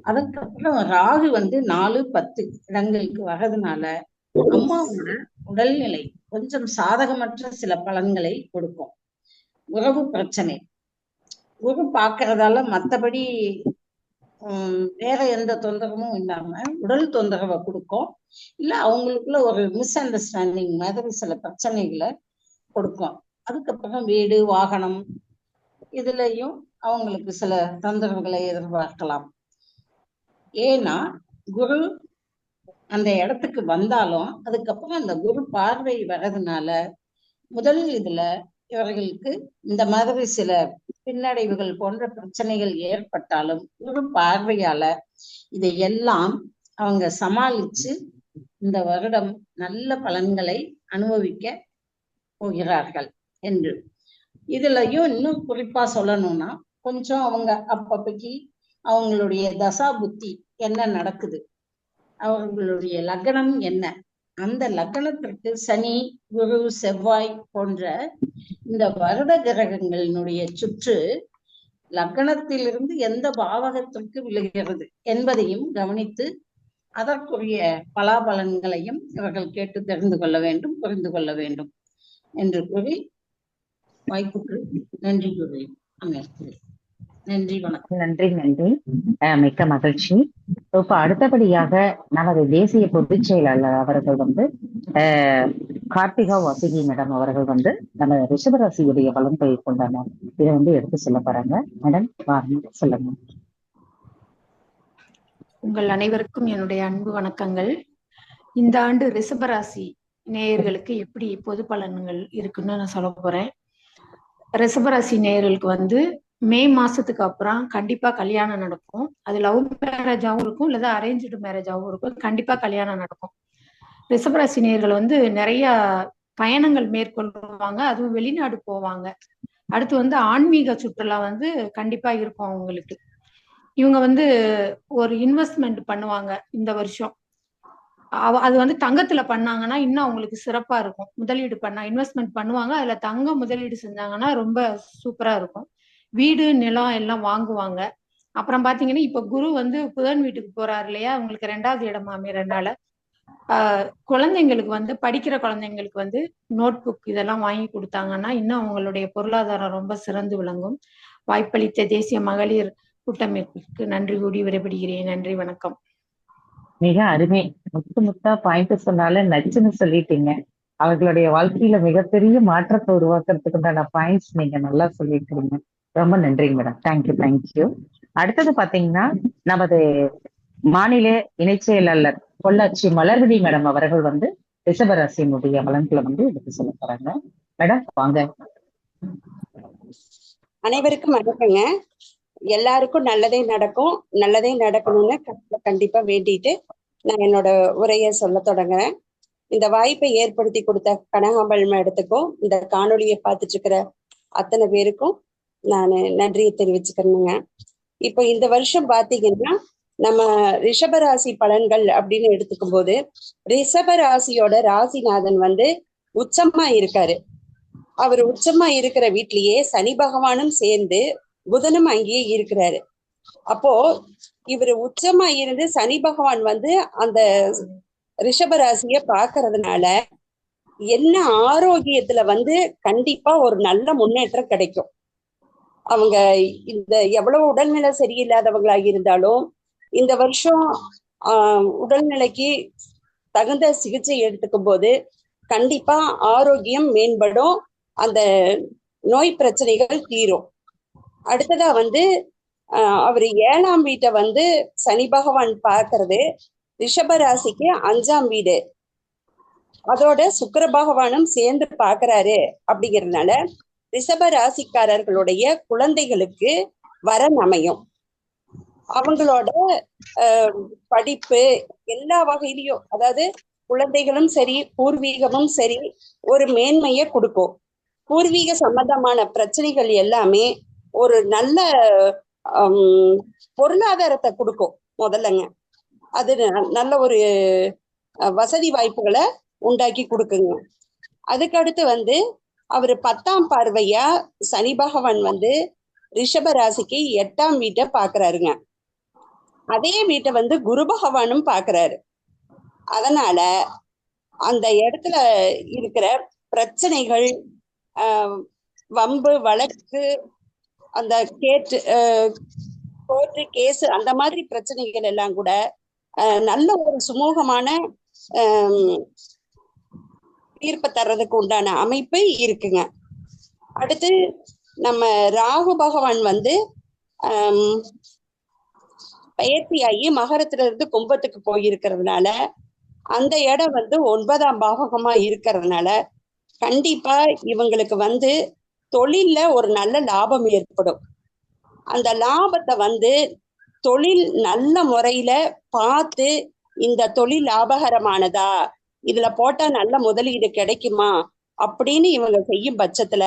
அதுக்கப்புறம் ராகு 4-10 இடங்களுக்கு வர்றதுனால அம்மாவோட உடல்நிலை கொஞ்சம் சாதகமற்ற சில பலன்களை கொடுக்கும். உறவு பிரச்சனை குரு பாக்குறதால மத்தபடி வேற எந்த தொந்தரவும் இல்லாம உடல் தொந்தரவை கொடுக்கும். இல்ல அவங்களுக்குள்ள ஒரு மிஸ் அண்டர்ஸ்டாண்டிங் மாதிரி சில பிரச்சனைகளை கொடுக்கும். அதுக்கப்புறம் வீடு வாகனம் இதுலயும் அவங்களுக்கு சில தொந்தரவுகளை எதிர்பார்க்கலாம். ஏன்னா குரு அந்த இடத்துக்கு வந்தாலும் அதுக்கப்புறம் அந்த குரு பார்வை வர்றதுனால முதல் இதுல இவர்களுக்கு இந்த மாதிரி சில பின்னடைவுகள் போன்ற பிரச்சனைகள் ஏற்பட்டாலும் குரு பார்வையால இதையெல்லாம் அவங்க சமாளிச்சு இந்த வருடம் நல்ல பலன்களை அனுபவிக்க போகிறார்கள் என்று. இதுலயும் இன்னும் குறிப்பா சொல்லணும்னா கொஞ்சம் அவங்க அப்பப்பைக்கு அவங்களுடைய தசா புத்தி என்ன நடக்குது, அவர்களுடைய லக்னம் என்ன, அந்த லக்னத்திற்கு சனி குரு செவ்வாய் போன்ற இந்த வருட கிரகங்களினுடைய சுற்று லக்னத்திலிருந்து எந்த பாவகத்திற்கு விழுகிறது என்பதையும் கவனித்து அதற்குரிய பலாபலன்களையும் இவர்கள் கேட்டு தெரிந்து கொள்ள வேண்டும், புரிந்து கொள்ள வேண்டும் என்று கூறி வாய்ப்புக்கு நன்றி கூறி அமர்கிறேன். நன்றி, வணக்கம். நன்றி. மிக்க மகிழ்ச்சி. இப்ப அடுத்தபடியாக நமது தேசிய பொதுச் செயலாளர் அவர்கள் கார்த்திகா வாசுகி மேடம் அவர்கள் நம்ம ரிஷபராசியுடைய பலன்களை கொண்டாங்க. இதை எடுத்து சொல்ல போறாங்க. மேடம் வாங்க, சொல்லுங்க. உங்கள் அனைவருக்கும் என்னுடைய அன்பு வணக்கங்கள். இந்த ஆண்டு ரிஷபராசி நேயர்களுக்கு எப்படி பொது பலன்கள் இருக்குன்னு நான் சொல்ல போறேன். ரிஷபராசி நேயர்களுக்கு மே மாசத்துக்கு அப்புறம் கண்டிப்பா கல்யாணம் நடக்கும். அது லவ் மேரேஜாவும் இருக்கும், இல்ல அரேஞ்சு மேரேஜாவும் இருக்கும். கண்டிப்பா கல்யாணம் நடக்கும். ரிஷபராசி நேயர்கள் நிறைய பயணங்கள் மேற்கொள்வாங்க, அதுவும் வெளிநாடு போவாங்க. அடுத்து ஆன்மீக சுற்றுலா கண்டிப்பா இருக்கும் அவங்களுக்கு. இவங்க ஒரு இன்வெஸ்ட்மெண்ட் பண்ணுவாங்க இந்த வருஷம். அது தங்கத்துல பண்ணாங்கன்னா இன்னும் அவங்களுக்கு சிறப்பா இருக்கும். முதலீடு இன்வெஸ்ட்மெண்ட் பண்ணுவாங்க, அதுல தங்கம் முதலீடு செஞ்சாங்கன்னா ரொம்ப சூப்பரா இருக்கும். வீடு நிலம் எல்லாம் வாங்குவாங்க. அப்புறம் பாத்தீங்கன்னா இப்ப குரு புதன் வீட்டுக்கு போறாரு இல்லையா, அவங்களுக்கு 2வது இடம் அமையறதுனால குழந்தைங்களுக்கு படிக்கிற குழந்தைங்களுக்கு நோட் புக் இதெல்லாம் வாங்கி கொடுத்தாங்கன்னா இன்னும் அவங்களுடைய பொருளாதாரம் ரொம்ப சிறந்து விளங்கும். வாய்ப்பளித்த தேசிய மகளிர் கூட்டமைப்புக்கு நன்றி கூடி விடைபெறுகிறேன். நன்றி, வணக்கம். மிக அருமை. முத்தா பாயிண்ட் சொன்னால நச்சுன்னு சொல்லிட்டீங்க. அவர்களுடைய வாழ்க்கையில மிகப்பெரிய மாற்றத்தை உருவாக்குறதுக்கு உண்டான பாயிண்ட்ஸ் நீங்க நல்லா சொல்லிட்டீங்க. ரொம்ப நன்றிங்க மேடம். தேங்க்யூ. அடுத்தது பாத்தீங்கன்னா நமது மாநில இணைச் செயலாளர் பொள்ளாச்சி மலர்விழி மேடம் அவர்கள் ரிஷபராசியினுடைய பலன்களை எடுத்து சொல்ல போறாங்க. மேடம் வாங்க. அனைவருக்கும் வணக்கங்க. எல்லாருக்கும் நல்லதே நடக்கும், நல்லதே நடக்கணும்னு கண்டிப்பா வேண்டிட்டு நான் என்னோட உரையை சொல்ல தொடங்குறேன். இந்த வாய்ப்பை ஏற்படுத்தி கொடுத்த கனகாம்பல் மேடத்துக்கும் இந்த காணொலியை பார்த்துட்டு இருக்கிற அத்தனை பேருக்கும் நான் நன்றியை தெரிவிச்சுக்கிறேனுங்க. இப்போ இந்த வருஷம் பாத்தீங்கன்னா நம்ம ரிஷபராசி பலன்கள் அப்படின்னு எடுத்துக்கும் போது ரிஷபராசியோட ராசிநாதன் உச்சமா இருக்காரு. அவர் உச்சமா இருக்கிற வீட்லயே சனி பகவானும் சேர்ந்து புதனும் அங்கேயே இருக்கிறாரு. அப்போ இவர் உச்சமா இருந்து சனி பகவான் அந்த ரிஷபராசிய பாக்குறதுனால என்ன ஆரோக்கியத்துல கண்டிப்பா ஒரு நல்ல முன்னேற்றம் கிடைக்கும். அவங்க இந்த எவ்வளவு உடல்நிலை சரியில்லாதவங்களா இருந்தாலும் இந்த வருஷம் உடல்நிலைக்கு தகுந்த சிகிச்சை எடுத்துக்கும் போது கண்டிப்பா ஆரோக்கியம் மேம்படும், அந்த நோய் பிரச்சனைகள் தீரும். அடுத்ததா வந்து அவர் 7ஆம் வீட்டை வந்து சனி பகவான் பார்க்கறது ரிஷப ராசிக்கு 5ஆம் வீடு, அதோட சுக்கிர பகவானும் சேர்ந்து பார்க்கறாரு. அப்படிங்கிறதுனால ரிஷப ராசிக்காரர்களுடைய குழந்தைகளுக்கு வரன் அமையும். அவங்களோட படிப்பு எல்லா வகையிலையும், அதாவது குழந்தைகளும் சரி பூர்வீகமும் சரி ஒரு மேன்மையை கொடுக்கும். பூர்வீக சம்பந்தமான பிரச்சனைகள் எல்லாமே ஒரு நல்ல பொருளாதாரத்தை கொடுக்கும் முதல்லங்க. அது நல்ல ஒரு வசதி வாய்ப்புகளை உண்டாக்கி கொடுக்குங்க. அதுக்கடுத்து வந்து அவர் 10ஆம் பார்வையா சனி பகவான் வந்து ரிஷப ராசிக்கு 8ஆம் வீட்டை பாக்குறாருங்க. அதே வீட்டை வந்து குரு பகவானும் பாக்குறாரு. அதனால அந்த இடத்துல இருக்கிற பிரச்சனைகள், வம்பு வழக்கு, அந்த கோர்ட்டு கேஸ், அந்த மாதிரி பிரச்சனைகள் எல்லாம் கூட நல்ல ஒரு சுமூகமான தீர்ப்பை தர்றதுக்கு உண்டான அமைப்பு இருக்குங்க. அடுத்து நம்ம ராகு பகவான் வந்து பயிற்சியாகி மகரத்துல இருந்து கும்பத்துக்கு போயிருக்கிறதுனால அந்த இடம் வந்து 9ஆம் பாவகமா இருக்கிறதுனால கண்டிப்பா இவங்களுக்கு வந்து தொழில்ல ஒரு நல்ல லாபம் ஏற்படும். அந்த லாபத்தை வந்து தொழில் நல்ல முறையில பார்த்து, இந்த தொழில் லாபகரமானதா, இதுல போட்டா நல்ல முதலீடு கிடைக்குமா அப்படின்னு இவங்க செய்யும் பட்சத்துல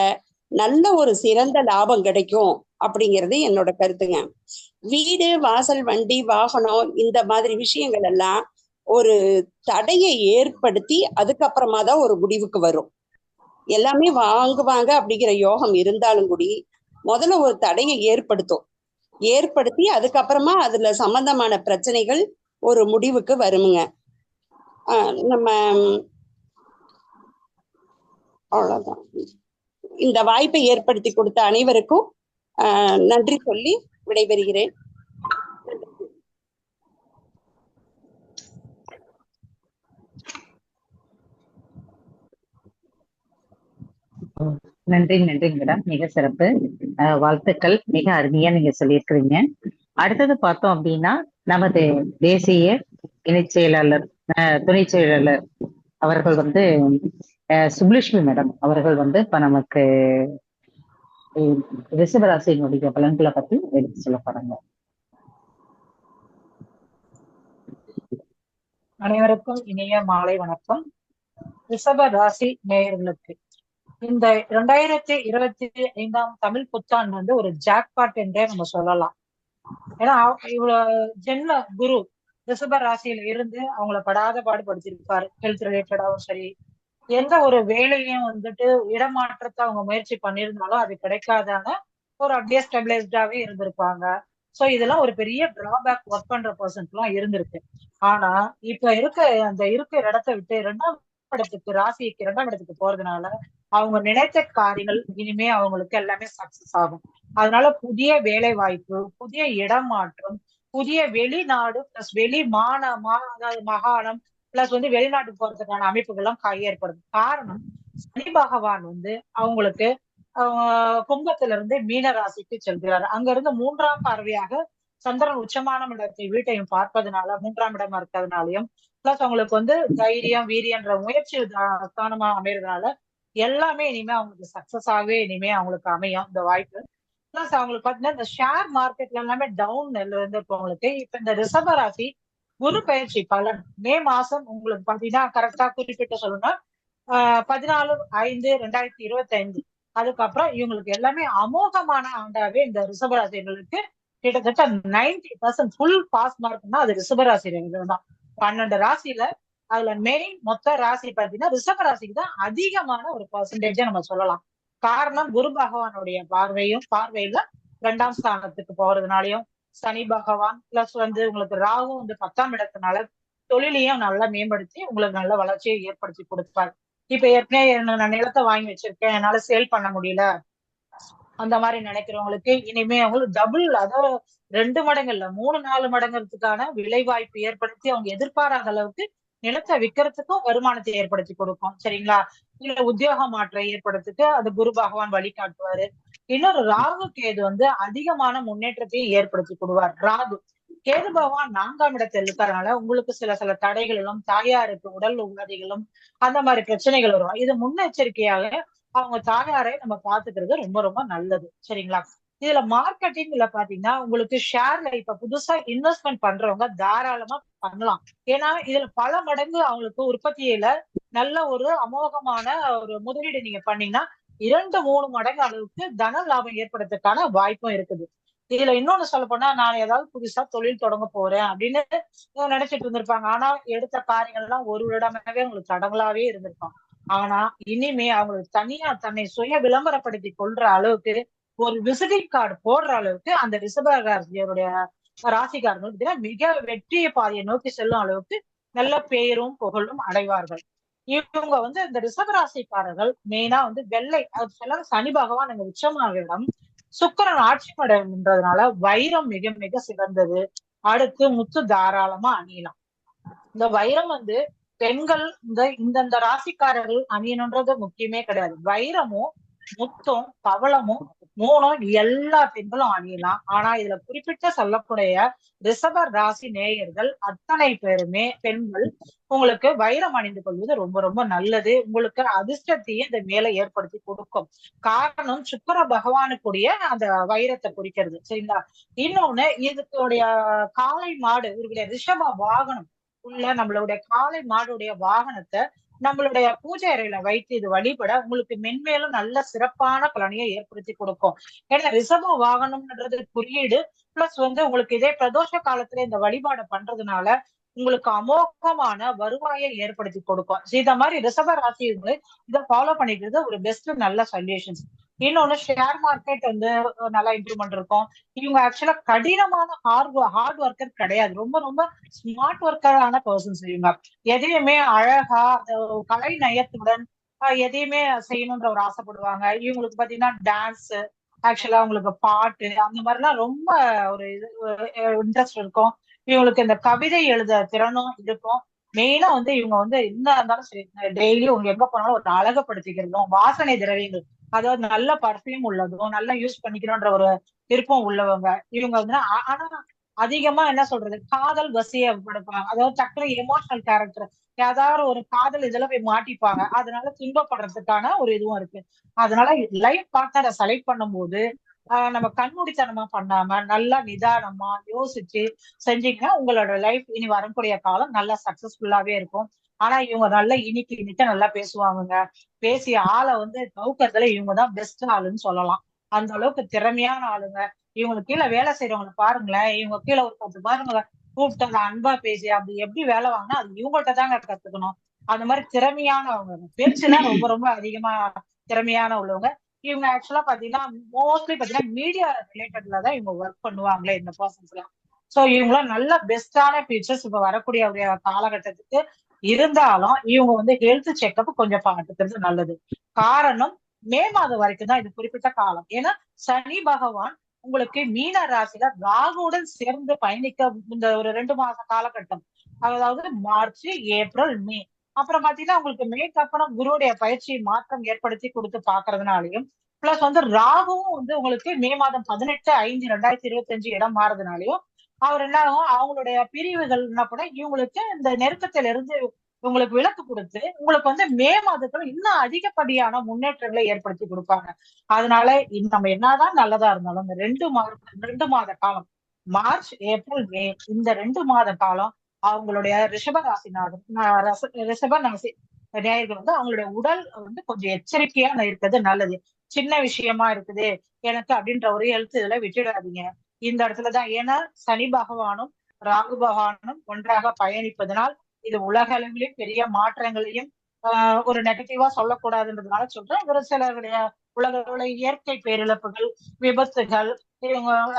நல்ல ஒரு சிறந்த லாபம் கிடைக்கும் அப்படிங்கிறது என்னோட கருத்துங்க. வீடு வாசல் வண்டி வாகனம் இந்த மாதிரி விஷயங்கள் எல்லாம் ஒரு தடையை ஏற்படுத்தி அதுக்கப்புறமா தான் ஒரு முடிவுக்கு வரும். எல்லாமே வாங்குவாங்க அப்படிங்கிற யோகம் இருந்தாலும் கூடி முதல்ல ஒரு தடையை ஏற்படுத்தி அதுக்கப்புறமா அதுல சம்பந்தமான பிரச்சனைகள் ஒரு முடிவுக்கு வருமுங்க. நம்ம அவ்வளவுதான். இந்த வாய்ப்பை ஏற்படுத்தி கொடுத்த அனைவருக்கும் நன்றி சொல்லி விடைபெறுகிறேன். நன்றி மேடம், மிக சிறப்பு. வாழ்த்துக்கள், மிக அருமையா நீங்க சொல்லியிருக்கிறீங்க. அடுத்தது பார்த்தோம் அப்படின்னா நமது தேசிய இணைச் செயலாளர் துணை செயலாளர் அவர்கள் வந்து சுப்புலட்சுமி மேடம் அவர்கள் வந்து இப்ப நமக்கு ரிஷபராசியினுடைய பலன்களை பத்தி எடுத்து சொல்ல போறாங்க. அனைவருக்கும் இனிய மாலை வணக்கம். ரிஷப ராசி நேயர்களுக்கு இந்த 2025 தமிழ் புத்தாண்டு வந்து ஒரு ஜாக்பாட் என்றே நம்ம சொல்லலாம். ஏன்னா இவ்வளவு ஜென்ம குரு ரிஷப ராசியில இருந்து அவங்கள படாத பாடுபடுத்திருப்பாரு. ஹெல்த் ரிலேட்டடாவும் சரி, எந்த ஒரு வேலையும் வந்துட்டு இடமாற்றத்தை அவங்க முயற்சி பண்ணியிருந்தாலும் அது கிடைக்காதான ஒரு அப்படியே ஸ்டெபிலைஸ்டாவே இருந்திருப்பாங்க. சோ இதெல்லாம் ஒரு பெரிய டிராபேக் ஒர்க் பண்ற பர்சன்ஸ் எல்லாம் இருந்திருக்கு. ஆனா இப்ப இருக்கிற இடத்தை விட்டு 2ஆம் இடத்துக்கு, ராசிக்கு 2ஆம் இடத்துக்கு போறதுனால அவங்க நினைத்த காரியங்கள் இனிமே அவங்களுக்கு எல்லாமே சக்சஸ் ஆகும். அதனால புதிய வேலை வாய்ப்பு, புதிய இடமாற்றம், புதிய வெளிநாடு பிளஸ் அதாவது மாகாணம் பிளஸ் வந்து வெளிநாட்டுக்கு போறதுக்கான அமைப்புகள்லாம் ஏற்படும். காரணம் சனி பகவான் வந்து அவங்களுக்கு கும்பத்துல இருந்து மீன ராசிக்கு செல்கிறார். அங்க இருந்து 3ஆம் பார்வையாக சந்திரன் உச்சமான இடத்தை வீட்டையும் பார்ப்பதனால 3ஆம் இடமா இருக்கிறதுனாலையும் பிளஸ் அவங்களுக்கு வந்து தைரியம் வீரியன்ற முயற்சி ஸ்தானமா அமைறதுனால எல்லாமே இனிமே அவங்களுக்கு சக்சஸ் ஆகவே இனிமே அவங்களுக்கு அமையும் இந்த வாய்ப்பு. பிளஸ் அவங்களுக்கு பாத்தீங்கன்னா இந்த ஷேர் மார்க்கெட்ல எல்லாமே டவுன் இருந்தவங்களுக்கு இப்ப இந்த ரிஷப ராசி குரு பயிற்சி பலன் மே மாசம் உங்களுக்கு பாத்தீங்கன்னா கரெக்டா குறிப்பிட்டு சொல்லணும்னா 14/5/2025 அதுக்கப்புறம் இவங்களுக்கு எல்லாமே அமோகமான ஆண்டாவே இந்த ரிஷபராசிகளுக்கு கிட்டத்தட்ட 90% ஃபுல் பாஸ் மார்க்னா அது ரிஷபராசிகள் தான். 12 ராசியில அதுல மெயின் மொத்த ராசி பாத்தீங்கன்னா ரிஷப ராசிக்கு தான் அதிகமான ஒரு பர்சன்டேஜா நம்ம சொல்லலாம். காரணம் குரு பகவானுடைய பார்வையில 2ஆம் ஸ்தானத்துக்கு போறதுனாலையும் சனி பகவான் பிளஸ் வந்து உங்களுக்கு ராகு வந்து 10ஆம் இடத்தினால தொழிலையும் நல்லா மேம்படுத்தி உங்களுக்கு நல்ல வளர்ச்சியை ஏற்படுத்தி கொடுப்பார். இப்ப ஏற்கனவே நான் நிலத்தை வாங்கி வச்சிருக்கேன், என்னால சேல் பண்ண முடியல அந்த மாதிரி நினைக்கிறவங்களுக்கு இனிமே அவங்களுக்கு டபுள், அதாவது 2 மடங்கு இல்ல 3-4 மடங்குறதுக்கான விலை வாய்ப்பு ஏற்படுத்தி அவங்க எதிர்பாராத அளவுக்கு நிலத்தை விற்கிறதுக்கும் வருமானத்தை ஏற்படுத்தி கொடுக்கும். சரிங்களா? இல்ல உத்தியோக மாற்றம் ஏற்படுறதுக்கு அது குரு பகவான் வழிகாட்டுவாரு. இன்னொரு ராகு கேது வந்து அதிகமான முன்னேற்றத்தையும் ஏற்படுத்தி கொடுவார். ராகு கேது பகவான் 4ஆம் இடத்தில் இருக்கிறதுனால உங்களுக்கு சில சில தடைகளிலும் தாயாருக்கு உடல் உபாதைகளும் அந்த மாதிரி பிரச்சனைகள் வரும். இது முன்னெச்சரிக்கையாக அவங்க தாயாரை நம்ம பாத்துக்கிறது ரொம்ப ரொம்ப நல்லது. சரிங்களா? இதுல மார்க்கெட்டிங்ல பாத்தீங்கன்னா உங்களுக்கு ஷேர்ல இப்ப புதுசா இன்வெஸ்ட்மெண்ட் பண்றவங்க தாராளமா பண்ணலாம். ஏன்னா இதுல பல மடங்கு அவங்களுக்கு உற்பத்தியில நல்ல ஒரு அமோகமான ஒரு முதலீடு நீங்க பண்ணீங்கன்னா 2-3 மடங்கு அளவுக்கு தன லாபம் ஏற்படுறதுக்கான வாய்ப்பும் இருக்குது. இதுல இன்னொன்னு சொல்ல போனா நான் ஏதாவது புதுசா தொழில் தொடங்க போறேன் அப்படின்னு நினைச்சிட்டு இருந்திருப்பாங்க. ஆனா எடுத்த காரியங்கள் எல்லாம் ஒரு வருடமாவே உங்களுக்கு தடங்களாவே இருந்திருக்கும். ஆனா இனிமே அவங்களுக்கு தனியா தன்னை சுய விளம்பரப்படுத்தி கொள்ற அளவுக்கு ஒரு விசிட்டிங் கார்டு போடுற அளவுக்கு அந்த ரிஷபராசியோடைய ராசிக்காரர்கள் மிக வெற்றிய பாதையை நோக்கி செல்லும் அளவுக்கு நல்ல பெயரும் புகழும் அடைவார்கள். இவங்க வந்து இந்த ரிஷபராசிக்காரர்கள் மெயினா வந்து வெள்ளை, அது சொல்ல சனி பகவான் எங்க உச்சமாக இடம், சுக்கிரன் ஆட்சி படைன்றதுனால வைரம் மிக மிக சிறந்தது. அடுத்து முத்து தாராளமா அணியலாம். இந்த வைரம் வந்து பெண்கள் இந்தந்த ராசிக்காரர்கள் அணியணுன்றது முக்கியமே கிடையாது. வைரமும் முத்தும் பவளமும் 3 எல்லா பெண்களும் அணியலாம். ஆனா இதுல குறிப்பிட்ட சொல்லக்கூடிய ரிஷப ராசி நேயர்கள் அத்தனை பேருமே பெண்கள் உங்களுக்கு வைரம் அணிந்து கொள்வது ரொம்ப ரொம்ப நல்லது. உங்களுக்கு அதிர்ஷ்டத்தையும் இந்த மேல ஏற்படுத்தி கொடுக்கும். காரணம் சுக்கிர பகவானுக்குரிய அந்த வைரத்தை குறிக்கிறது. சரிங்களா? இன்னொன்னு இதுக்குடைய காளை மாடு இவருடைய ரிஷப வாகனம் உள்ள நம்மளுடைய காளை மாடுடைய வாகனத்தை நம்மளுடைய பூஜை அறையில வைத்து இது வழிபட உங்களுக்கு மென்மேலும் நல்ல சிறப்பான பலனையை ஏற்படுத்தி கொடுக்கும். ஏன்னா ரிஷப வாகனம்ன்றது குறியீடு பிளஸ் வந்து உங்களுக்கு இதே பிரதோஷ காலத்துல இந்த வழிபாடு பண்றதுனால உங்களுக்கு அமோகமான வருவாயை ஏற்படுத்தி கொடுக்கும். இந்த மாதிரி ரிஷப ராசி இதை ஃபாலோ பண்ணிக்கிறது ஒரு பெஸ்ட் நல்ல சொல்யூஷன்ஸ். இன்னொன்னு ஷேர் மார்க்கெட் வந்து நல்லா இம்ப்ரூவ்மெண்ட் இருக்கும். இவங்க ஆக்சுவலா கடினமான ஹார்ட் ஒர்க்கர் கிடையாது. ரொம்ப ரொம்ப ஸ்மார்ட் ஒர்க்கரான பர்சன்ஸ் இவங்க. எதையுமே அழகா கலை நயத்துடன் எதையுமே செய்யணும்ன்ற ஒரு ஆசைப்படுவாங்க. இவங்களுக்கு பாத்தீங்கன்னா டான்ஸ், ஆக்சுவலா உங்களுக்கு பாட்டு அந்த மாதிரிலாம் ரொம்ப ஒரு இன்ட்ரெஸ்ட் இருக்கும். இவங்களுக்கு இந்த கவிதை எழுத திறனும் இருக்கும். மெயினா வந்து இவங்க வந்து என்ன இருந்தாலும் சரி டெய்லி உங்க எங்க போனாலும் ஒரு அழகுபடுத்திக்கிறதும் வாசனை திரவியங்கள், அதாவது நல்ல பர்ஃபியூம் உள்ளதும் நல்லா யூஸ் பண்ணிக்கணும்ன்ற ஒரு விருப்பம் உள்ளவங்க இவங்க வந்து. ஆனா அதிகமா என்ன சொல்றது, காதல் வசிய படுப்பாங்க. அதாவது டக்குனு எமோஷனல் கேரக்டர் ஏதாவது ஒரு காதல் இதுல போய் மாட்டிப்பாங்க. அதனால துன்பப்படுறதுக்கான ஒரு இதுவும் இருக்கு. அதனால லைஃப் பார்ட்னரை செலக்ட் பண்ணும் போது நம்ம கண்மூடித்தனமா பண்ணாம நல்லா நிதானமா யோசிச்சு செஞ்சீங்கன்னா உங்களோட லைஃப் இனி வரக்கூடிய காலம் நல்லா சக்சஸ்ஃபுல்லாவே இருக்கும். ஆனா இவங்க நல்லா இனிக்க நல்லா பேசுவாங்க. பேசிய ஆளை வந்து கவுக்கறதுல இவங்கதான் பெஸ்ட் ஆளுன்னு சொல்லலாம். அந்த அளவுக்கு திறமையான ஆளுங்க. இவங்களுக்கு கீழே வேலை செய்யறவங்களை பாருங்களேன். இவங்க கீழே ஒரு 10 பாருங்க கூப்பிட்டு அன்பா பேசி அப்படி எப்படி வேலை வாங்கினா அது இவங்கள்ட்ட தாங்க கத்துக்கணும். அந்த மாதிரி திறமையானவங்க. பேச்சுலாம் ரொம்ப ரொம்ப அதிகமா திறமையான உள்ளவங்க. இவங்க ஆக்சுவலா பாத்தீங்கன்னா மோஸ்ட்லி பாத்தீங்கன்னா மீடியா ரிலேட்டட்ல தான் இவங்க ஒர்க் பண்ணுவாங்களே இந்த பர்சன்ஸ் எல்லாம். சோ இவங்களாம் நல்ல பெஸ்டான ஃபீச்சர்ஸ் இப்ப வரக்கூடிய காலகட்டத்துக்கு இருந்தாலும் இவங்க வந்து ஹெல்த் செக்அப் கொஞ்சம் பார்த்துக்கிறது நல்லது. காரணம் மே மாதம் வரைக்கும் தான் இது குறிப்பிட்ட காலம். ஏன்னா சனி பகவான் உங்களுக்கு மீன ராசியில ராகுவுடன் சேர்ந்து பயணிக்க இந்த ஒரு 2 மாச காலகட்டம், அதாவது மார்ச், ஏப்ரல், மே. அப்புறம் பாத்தீங்கன்னா உங்களுக்கு மேற்கு அப்புறம் குருவுடைய பயிற்சி மாற்றம் ஏற்படுத்தி கொடுத்து பாக்குறதுனாலையும் பிளஸ் வந்து ராகுவும் வந்து உங்களுக்கு மே மாதம் 18/5/2025 இடம் மாறதுனாலையும் அவர் என்ன ஆகும், அவங்களுடைய பிரிவுகள் என்ன பண்ண இவங்களுக்கு இந்த நெருக்கத்தில இருந்து உங்களுக்கு விலக்கு கொடுத்து உங்களுக்கு வந்து மே மாதத்துல இன்னும் அதிகப்படியான முன்னேற்றங்களை ஏற்படுத்தி கொடுப்பாங்க. அதனால நம்ம என்னதான் நல்லதா இருந்தாலும் இந்த 2 மாத காலம் மார்ச், ஏப்ரல், மே இந்த 2 மாத காலம் அவங்களுடைய ரிஷபராசி நேயர்கள் வந்து அவங்களுடைய உடல் வந்து கொஞ்சம் எச்சரிக்கையா இருக்கிறது நல்லது. சின்ன விஷயமா இருக்குது எனக்கு அப்படின்ற ஒரு ஹெல்த் இதுல விட்டுடாதீங்க இந்த இடத்துலதான். ஏன்னா சனி பகவானும் ராகு பகவானும் ஒன்றாக பயணிப்பதனால் இது உலக அளவிலேயும் பெரிய மாற்றங்களையும் ஒரு நெகட்டிவா சொல்லக்கூடாதுன்றதுனால சொல்றேன். ஒரு சிலருடைய உலக இயற்கை பேரிழப்புகள், விபத்துகள்,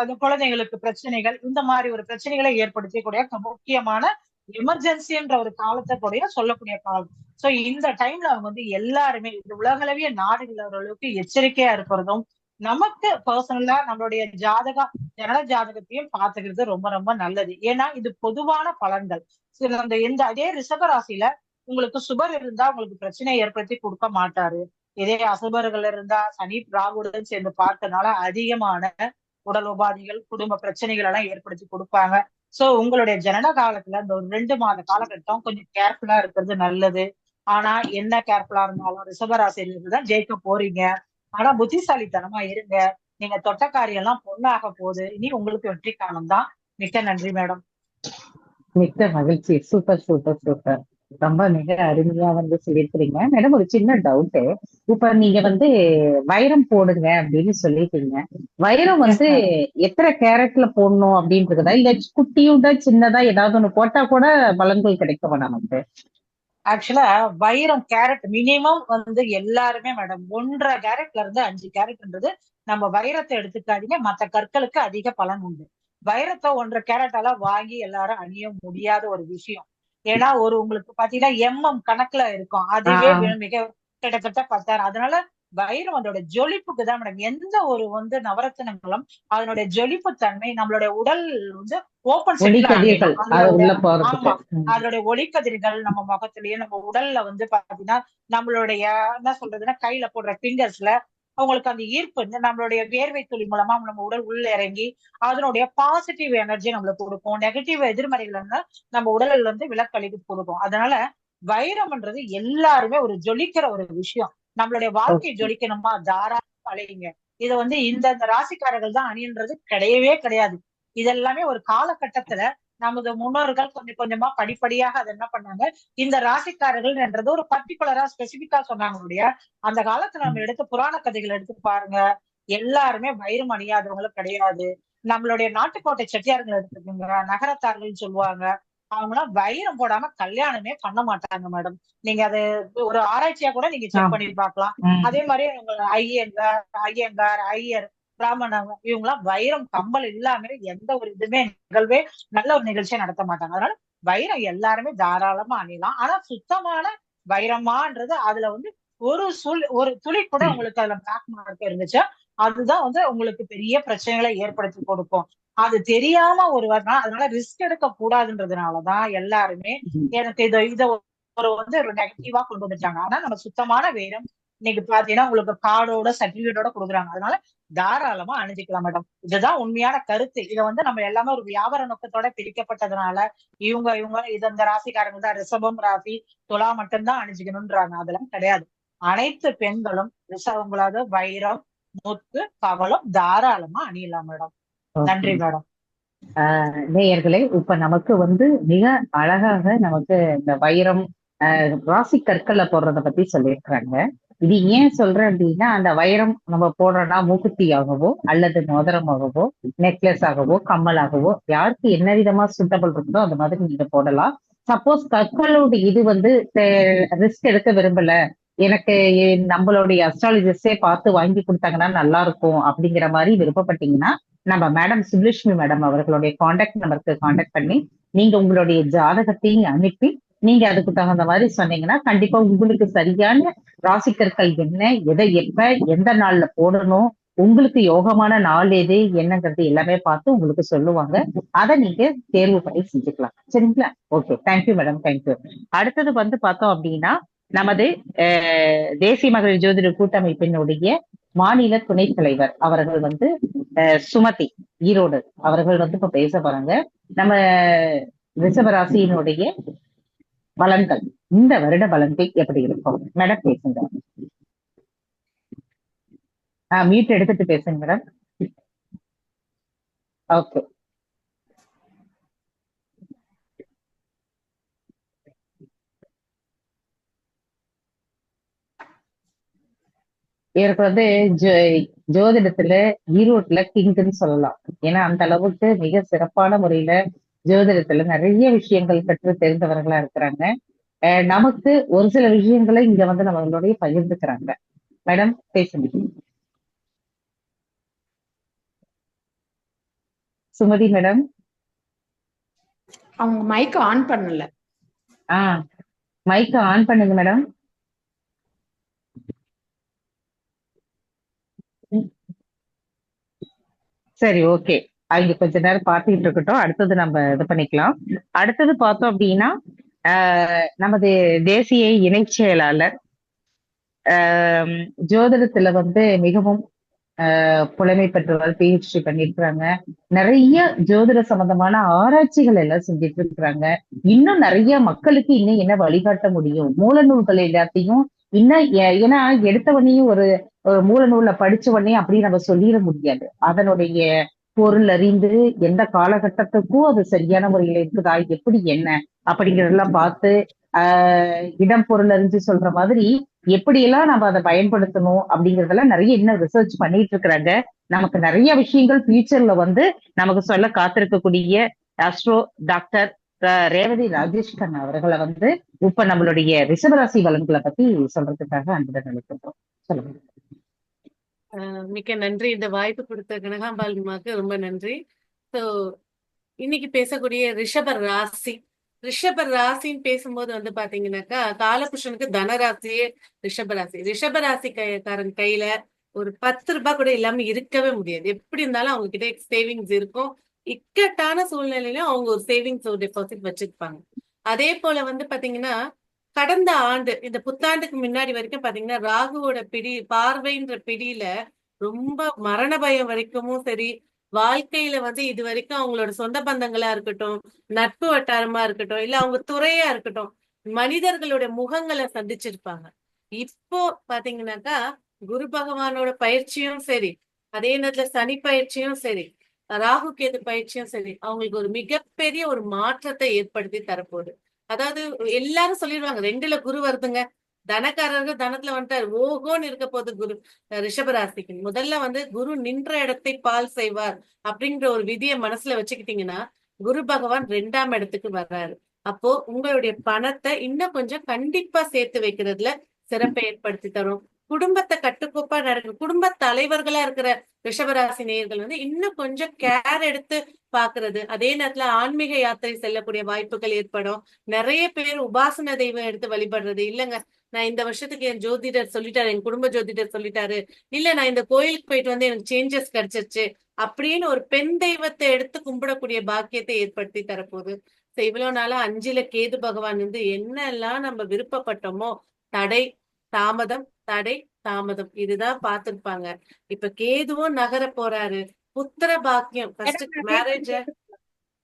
அது குழந்தைங்களுக்கு பிரச்சனைகள், இந்த மாதிரி ஒரு பிரச்சனைகளை ஏற்படுத்தக்கூடிய முக்கியமான எமர்ஜென்சின்ற ஒரு காலத்தை கூட சொல்லக்கூடிய காலம். சோ இந்த டைம்ல அவங்க வந்து எல்லாருமே இந்த உலகளவிய நாடுகள் அளவுக்கு எச்சரிக்கையா இருக்கிறதும் நமக்கு பர்சனலா நம்மளுடைய ஜனன ஜாதகத்தையும் பாத்துக்கிறது ரொம்ப ரொம்ப நல்லது. ஏன்னா இது பொதுவான பலன்கள். சில இந்த அதே ரிஷப ராசியில உங்களுக்கு சுபர் இருந்தா உங்களுக்கு பிரச்சனை ஏற்படுத்தி கொடுக்க மாட்டாரு. இதே அசுபர்கள் இருந்தா சனி ராகுடன் சேர்ந்து பார்த்தனால அதிகமான உடல் உபாதைகள், குடும்ப பிரச்சனைகள் எல்லாம் ஏற்படுத்தி கொடுப்பாங்க. சோ உங்களுடைய ஜனன காலத்துல இந்த ஒரு 2 மாத காலகட்டம் கொஞ்சம் கேர்ஃபுல்லா இருக்கிறது நல்லது. ஆனா என்ன கேர்ஃபுல்லா இருந்தாலும் ரிஷபராசிரியர்கள் தான் ஜெயிக்க போறீங்க. ஆனா புத்திசாலித்தனமா இருங்க. நீங்க தொட்ட காரியம் எல்லாம் பொண்ணாக போகுது. இனி உங்களுக்கு வெற்றி காலம் தான். மிக்க நன்றி மேடம். மிக்க மகிழ்ச்சி. Super super super. ரொம்ப மிக அருமையா சொல்லியிருக்கிறீங்க. மேடம் ஒரு சின்ன டவுட். இப்ப நீங்க வைரம் போடுங்க அப்படின்னு சொல்லிட்டீங்க. வைரம் எத்தனை கேரட்ல போடணும் அப்படின்றதா, இல்ல குட்டியோட சின்னதா ஏதாவது ஒண்ணு போட்டா கூட பலன்கள் கிடைக்குமா நமக்கு? ஆக்சுவலா வைரம் கேரட் மினிமம் எல்லாருமே மேடம் 1.5 கேரட்ல இருந்து 5 கேரட்ன்றது நம்ம வைரத்தை எடுத்துக்காதீங்க. மத்த கற்களுக்கு அதிக பலன் உண்டு. வைரத்தை 1.5 கேரட்டால வாங்கி எல்லாரும் அணிய முடியாத ஒரு விஷயம். ஏன்னா உங்களுக்கு பாத்தீங்கன்னா கணக்குல இருக்கும். அதுவே மிக கிட்டத்தட்ட 10,000. அதனால வைரம் அதோட ஜொலிப்புக்கு தான் மேடம். எந்த ஒரு நவரத்தினங்களும் அதனுடைய ஜொலிப்பு தன்மை நம்மளுடைய உடல் ஓபன் ஆமா அதோடைய ஒளிக்கதிர்கள் நம்ம முகத்திலேயே நம்ம உடல்ல பாத்தீங்கன்னா நம்மளுடைய என்ன சொல்றதுன்னா கையில போடுற பிங்கர்ஸ்ல அவங்களுக்கு அந்த ஈர்ப்பு நம்மளுடைய வேர்வை துளி மூலமா நம்ம உடல் உள்ள இறங்கி அதனுடைய பாசிட்டிவ் எனர்ஜி நம்மளுக்கு கொடுக்கும். நெகட்டிவ் எதிர்மறைகள் நம்ம உடல்ல விலக்களித்து கொடுக்கும். அதனால வைரம்ன்றது எல்லாருமே ஒரு ஜொலிக்கிற ஒரு விஷயம். நம்மளுடைய வாழ்க்கை ஜொலிக்கணுமா தாராளமா அலையுங்க. இத இந்த ராசிக்காரர்கள் தான் அணின்றது கிடையவே கிடையாது. இதெல்லாமே ஒரு காலகட்டத்துல நமது முன்னோர்கள் கொஞ்சம் கொஞ்சமா படிப்படியாக அதை என்ன பண்ணாங்க, இந்த ராசிக்காரர்கள் என்றது ஒரு பர்டிகுலரா ஸ்பெசிபிக்கா சொன்னாங்க. அந்த காலத்துல நம்ம எடுத்து புராண கதைகள் எடுத்து பாருங்க, எல்லாருமே வைரம் அணியாதவங்களும் கிடையாது. நம்மளுடைய நாட்டுக்கோட்டை செட்டியார்கள் எடுத்துக்கோங்க, நகரத்தார்கள் சொல்லுவாங்க, அவங்களாம் வைரம் போடாம கல்யாணமே பண்ண மாட்டாங்க மேடம். நீங்க அது ஒரு ஆராய்ச்சியா கூட நீங்க செக் பண்ணி பார்க்கலாம். அதே மாதிரி ஐயங்கார், ஐயர், பிராமணங்க இவங்கெல்லாம் வைரம் கம்பல் இல்லாம எந்த ஒரு நிகழ்வே நல்ல ஒரு நிகழ்ச்சியை நடத்த மாட்டாங்க. அதனால வைரம் எல்லாருமே தாராளமா அணியலாம். ஆனா சுத்தமான வைரமான்றது அதுல ஒரு துளி கூட உங்களுக்கு அதுல பிளாக் மார்க் இருந்துச்சு, அதுதான் உங்களுக்கு பெரிய பிரச்சனைகளை ஏற்படுத்தி கொடுக்கும். அது தெரியாம அதனால ரிஸ்க் எடுக்க கூடாதுன்றதுனாலதான் எல்லாருமே எனக்கு இத ஒரு நெகட்டிவா கொண்டு வந்துட்டாங்க. ஆனா நம்ம சுத்தமான வைரம் இன்னைக்கு பாத்தீங்கன்னா உங்களுக்கு கார்டோட சர்டிபிகேட்டோட கொடுக்குறாங்க. அதனால தாராளமா அணிஞ்சுக்கலாம் மேடம். இதுதான் உண்மையான கருத்து. இதை நம்ம எல்லாமே ஒரு வியாபார நோக்கத்தோட பிரிக்கப்பட்டதுனால இவங்க இந்த ராசிக்காரங்க தான் ரிஷபம் ராசி, துலா மட்டும்தான் அணிஞ்சுக்கணும்ன்றாங்க. அதெல்லாம் கிடையாது. அனைத்து பெண்களும் ரிஷபங்களாவது வைரம், முத்து, பவளம் தாராளமா அணியலாம் மேடம். நன்றி மேடம். நேயர்களே, இப்ப நமக்கு மிக அழகாக நமக்கு இந்த வைரம் ராசி கற்களை போடுறத பத்தி சொல்லியிருக்கிறாங்க. இது ஏன் சொல்றேன் அப்படின்னா, அந்த வைரம் நம்ம போடுறோம்னா மூக்குத்தியாகவோ அல்லது மோதிரமாகவோ நெக்லஸ் ஆகவோ கம்மலாகவோ யாருக்கு என்ன விதமா சூட்டபிள் இருக்குதோ அந்த மாதிரி நீங்க போடலாம். சப்போஸ் கற்களோட இது ரிஸ்க் எடுக்க விரும்பல, எனக்கு நம்மளுடைய அஸ்ட்ராலஜிஸ்டே பார்த்து வாங்கி கொடுத்தாங்கன்னா நல்லா இருக்கும் அப்படிங்கிற மாதிரி விருப்பப்பட்டீங்கன்னா நம்ம மேடம் சுப்லட்சுமி மேடம் அவர்களுடைய கான்டாக்ட் நம்பருக்கு கான்டாக்ட் பண்ணி நீங்க உங்களுடைய ஜாதகத்தையும் அனுப்பி நீங்க அதுக்கு தகுந்த மாதிரி சொன்னீங்கன்னா கண்டிப்பா உங்களுக்கு சரியான ராசிக்கற்கள் என்ன, எதை எப்ப எந்த நாள்ல போடணும், உங்களுக்கு யோகமான நாள் எது என்னங்கிறது எல்லாமே பார்த்து உங்களுக்கு சொல்லுவாங்க. அதை நீங்க தேர்வு பண்ணி செஞ்சுக்கலாம். சரிங்களா? Okay, thank you madam, thank you. அடுத்தது பார்த்தோம் அப்படின்னா நமது தேசிய மகளிர் ஜோதிட கூட்டமைப்பினுடைய மாநில துணைத் தலைவர் அவர்கள் சுமதி ஈரோடு அவர்கள் இப்ப பேச போறாங்க. நம்ம ரிஷபராசியினுடைய பலன்கள், இந்த வருட பலன்கள் எப்படி இருக்கும் மேடம்? பேசுங்க. மியூட் எடுத்துட்டு பேசுங்க மேடம். ஓகே. இவருக்கு ஜோதிடத்துல ஈரோட்டுல கிங்ன்னு சொல்லலாம். ஏன்னா அந்த அளவுக்கு மிக சிறப்பான முறையில ஜோதிடத்துல நிறைய விஷயங்கள் கற்று தெரிந்தவர்களா இருக்கிறாங்க. நமக்கு ஒரு சில விஷயங்களை இங்க நம்மளுடைய பகிர்ந்துக்கிறாங்க. மேடம் பேசுங்க. சுமதி மேடம் அவங்க மைக் ஆன் பண்ணல. மைக் ஆன் பண்ணுங்க மேடம். சரி, ஓகே. அவங்க கொஞ்ச நேரம் பார்த்துக்கிட்டு இருக்கட்டும். அடுத்தது நம்ம இது பண்ணிக்கலாம். அடுத்தது பார்த்தோம் அப்படின்னா நமது தேசிய இணைச் செயலாளர் ஜோதிடத்துல வந்து மிகவும் புலமை பெற்றவர், PhD பண்ணியிருக்கிறாங்க. நிறைய ஜோதிட சம்பந்தமான ஆராய்ச்சிகள் எல்லாம் செஞ்சுட்டு இருக்கிறாங்க. இன்னும் நிறைய மக்களுக்கு இன்னும் என்ன வழிகாட்ட முடியும், மூல நூல்கள் எல்லாத்தையும் இன்னும் ஏன்னா எடுத்தவனையும் ஒரு மூல நூலை படிச்ச உடனே அப்படி நம்ம சொல்லிட முடியாது. அதனுடைய பொருள் அறிந்து எந்த காலகட்டத்துக்கும் அது சரியான முறையில இருக்குதா, எப்படி என்ன அப்படிங்கிறதெல்லாம் பார்த்து இடம் பொருள் அறிஞ்சு சொல்ற மாதிரி எப்படியெல்லாம் நம்ம அதை பயன்படுத்தணும் அப்படிங்கறதெல்லாம் நிறைய இன்னும் ரிசர்ச் பண்ணிட்டு இருக்கிறாங்க. நமக்கு நிறைய விஷயங்கள் ஃபியூச்சர்ல வந்து நமக்கு சொல்ல காத்திருக்கக்கூடிய ஆஸ்ட்ரோ டாக்டர் ரேவதி ராஜேஷ் கண்ணா அவர்களை வந்து இப்ப நம்மளுடைய ரிஷபராசி பலன்களை பத்தி சொல்றதுக்காக அன்புடன் நினைக்கின்றோம். சொல்லுங்க. மிக்க நன்றி. இந்த வாய்ப்பு கொடுத்த கனகாம்பாள் அம்மாக்கு ரொம்ப நன்றி. ஸோ இன்னைக்கு பேசக்கூடிய ரிஷப ராசின்னு பேசும்போது வந்து பாத்தீங்கன்னாக்கா காலபுருஷனுக்கு தனராசியே ரிஷபராசிக்காரன் கையில ஒரு 10 ரூபாய் கூட இல்லாம இருக்கவே முடியாது. எப்படி இருந்தாலும் அவங்க கிட்ட சேவிங்ஸ் இருக்கும். இக்கட்டான சூழ்நிலையிலும் அவங்க ஒரு சேவிங்ஸ் ஒரு டெபாசிட் வச்சிருப்பாங்க. அதே போல வந்து பாத்தீங்கன்னா கடந்த ஆண்டு இந்த புத்தாண்டுக்கு முன்னாடி வரைக்கும் பாத்தீங்கன்னா ராகுவோட பார்வைன்ற பிடியில ரொம்ப மரண பயம் வரைக்குமும் சரி, வாழ்க்கையில வந்து இது வரைக்கும் அவங்களோட சொந்த பந்தங்களா இருக்கட்டும், நட்பு வட்டாரமா இருக்கட்டும், இல்ல அவங்க துறையா இருக்கட்டும், மனிதர்களோட முகங்களை சந்திச்சிருப்பாங்க. இப்போ பாத்தீங்கன்னாக்கா குரு பகவானோட பயிற்சியும் சரி, அதே நேரத்துல சனி பயிற்சியும் சரி, ராகு கேது பயிற்சியும் சரி, அவங்களுக்கு ஒரு மிகப்பெரிய ஒரு மாற்றத்தை ஏற்படுத்தி தரப்போகுது. அதாவது எல்லாரும் சொல்லிடுவாங்க 2ல குரு வருதுங்க, தனக்காரர்கள் தனத்துல வந்துட்டாரு, ஓகோன்னு இருக்க போகுது குரு ரிஷபராசிக்கு. முதல்ல வந்து குரு நின்ற இடத்தை பால் செய்வார் அப்படிங்கிற ஒரு விதியை மனசுல வச்சுக்கிட்டீங்கன்னா குரு பகவான் 2ஆம் இடத்துக்கு வர்றாரு. அப்போ உங்களுடைய பணத்தை இன்னும் கொஞ்சம் கண்டிப்பா சேர்த்து வைக்கிறதுல சிறப்பை ஏற்படுத்தி தரும். குடும்பத்தை கட்டுக்கோப்பா நடக்கிற குடும்ப தலைவர்களா இருக்கிற ரிஷபராசி நேயர்கள் வந்து இன்னும் கொஞ்சம் கேர் எடுத்து பாக்குறது, அதே நேரத்துல ஆன்மீக யாத்திரை செல்லக்கூடிய வாய்ப்புகள் ஏற்படும். நிறைய பேர் உபாசன தெய்வம் எடுத்து வழிபடுறது, இல்லைங்க நான் இந்த வருஷத்துக்கு என் ஜோதிடர் சொல்லிட்டாரு, என் குடும்ப ஜோதிடர் சொல்லிட்டாரு, இல்ல நான் இந்த கோயிலுக்கு போயிட்டு வந்து எனக்கு சேஞ்சஸ் கிடைச்சிருச்சு அப்படின்னு ஒரு பெண் தெய்வத்தை எடுத்து கும்பிடக்கூடிய பாக்கியத்தை ஏற்படுத்தி தரப்போகுது. இவ்வளவு நாளா 5ல கேது பகவான் வந்து என்னெல்லாம் நம்ம விருப்பப்பட்டோமோ தடை தாமதம் இதுதான் பார்த்திருப்பாங்க. இப்ப கேதுவும் நகர போறாரு. புத்திர பாக்கியம், ஃபர்ஸ்ட்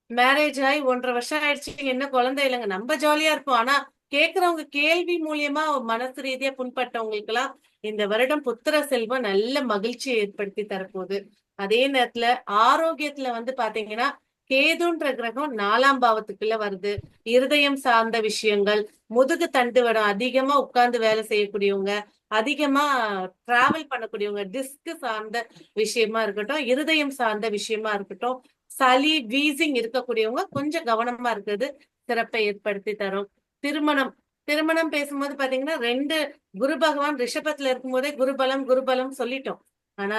மேரேஜ் ஆகி 1.5 வருஷம் ஆயிடுச்சு, என்ன குழந்தை இல்லைங்க, நம்ம ஜாலியா இருப்போம். ஆனா கேக்குறவங்க கேள்வி மூலியமா மனசு ரீதியா புண்பட்டவங்களுக்கு எல்லாம் இந்த வருடம் புத்திர செல்வம் நல்ல மகிழ்ச்சியை ஏற்படுத்தி தரப்போகுது. அதே நேரத்துல ஆரோக்கியத்துல வந்து பாத்தீங்கன்னா கேதுன்ற கிரகம் 4ஆம் பாவத்துக்குள்ள வருது. இருதயம் சார்ந்த விஷயங்கள், முதுகு தண்டுவடம், அதிகமா உட்கார்ந்து வேலை செய்யக்கூடியவங்க, அதிகமா டிராவல் பண்ணக்கூடியவங்க, டிஸ்க் சார்ந்த விஷயமா இருக்கட்டும், இருதயம் சார்ந்த விஷயமா இருக்கட்டும், சளி வீசிங் இருக்கக்கூடியவங்க கொஞ்சம் கவனமா இருக்கிறது சிறப்பை ஏற்படுத்தி தரும். திருமணம் பேசும்போது பாத்தீங்கன்னா 2 குரு பகவான் ரிஷபத்துல இருக்கும்போதே குருபலம் சொல்லிட்டோம். ஆனா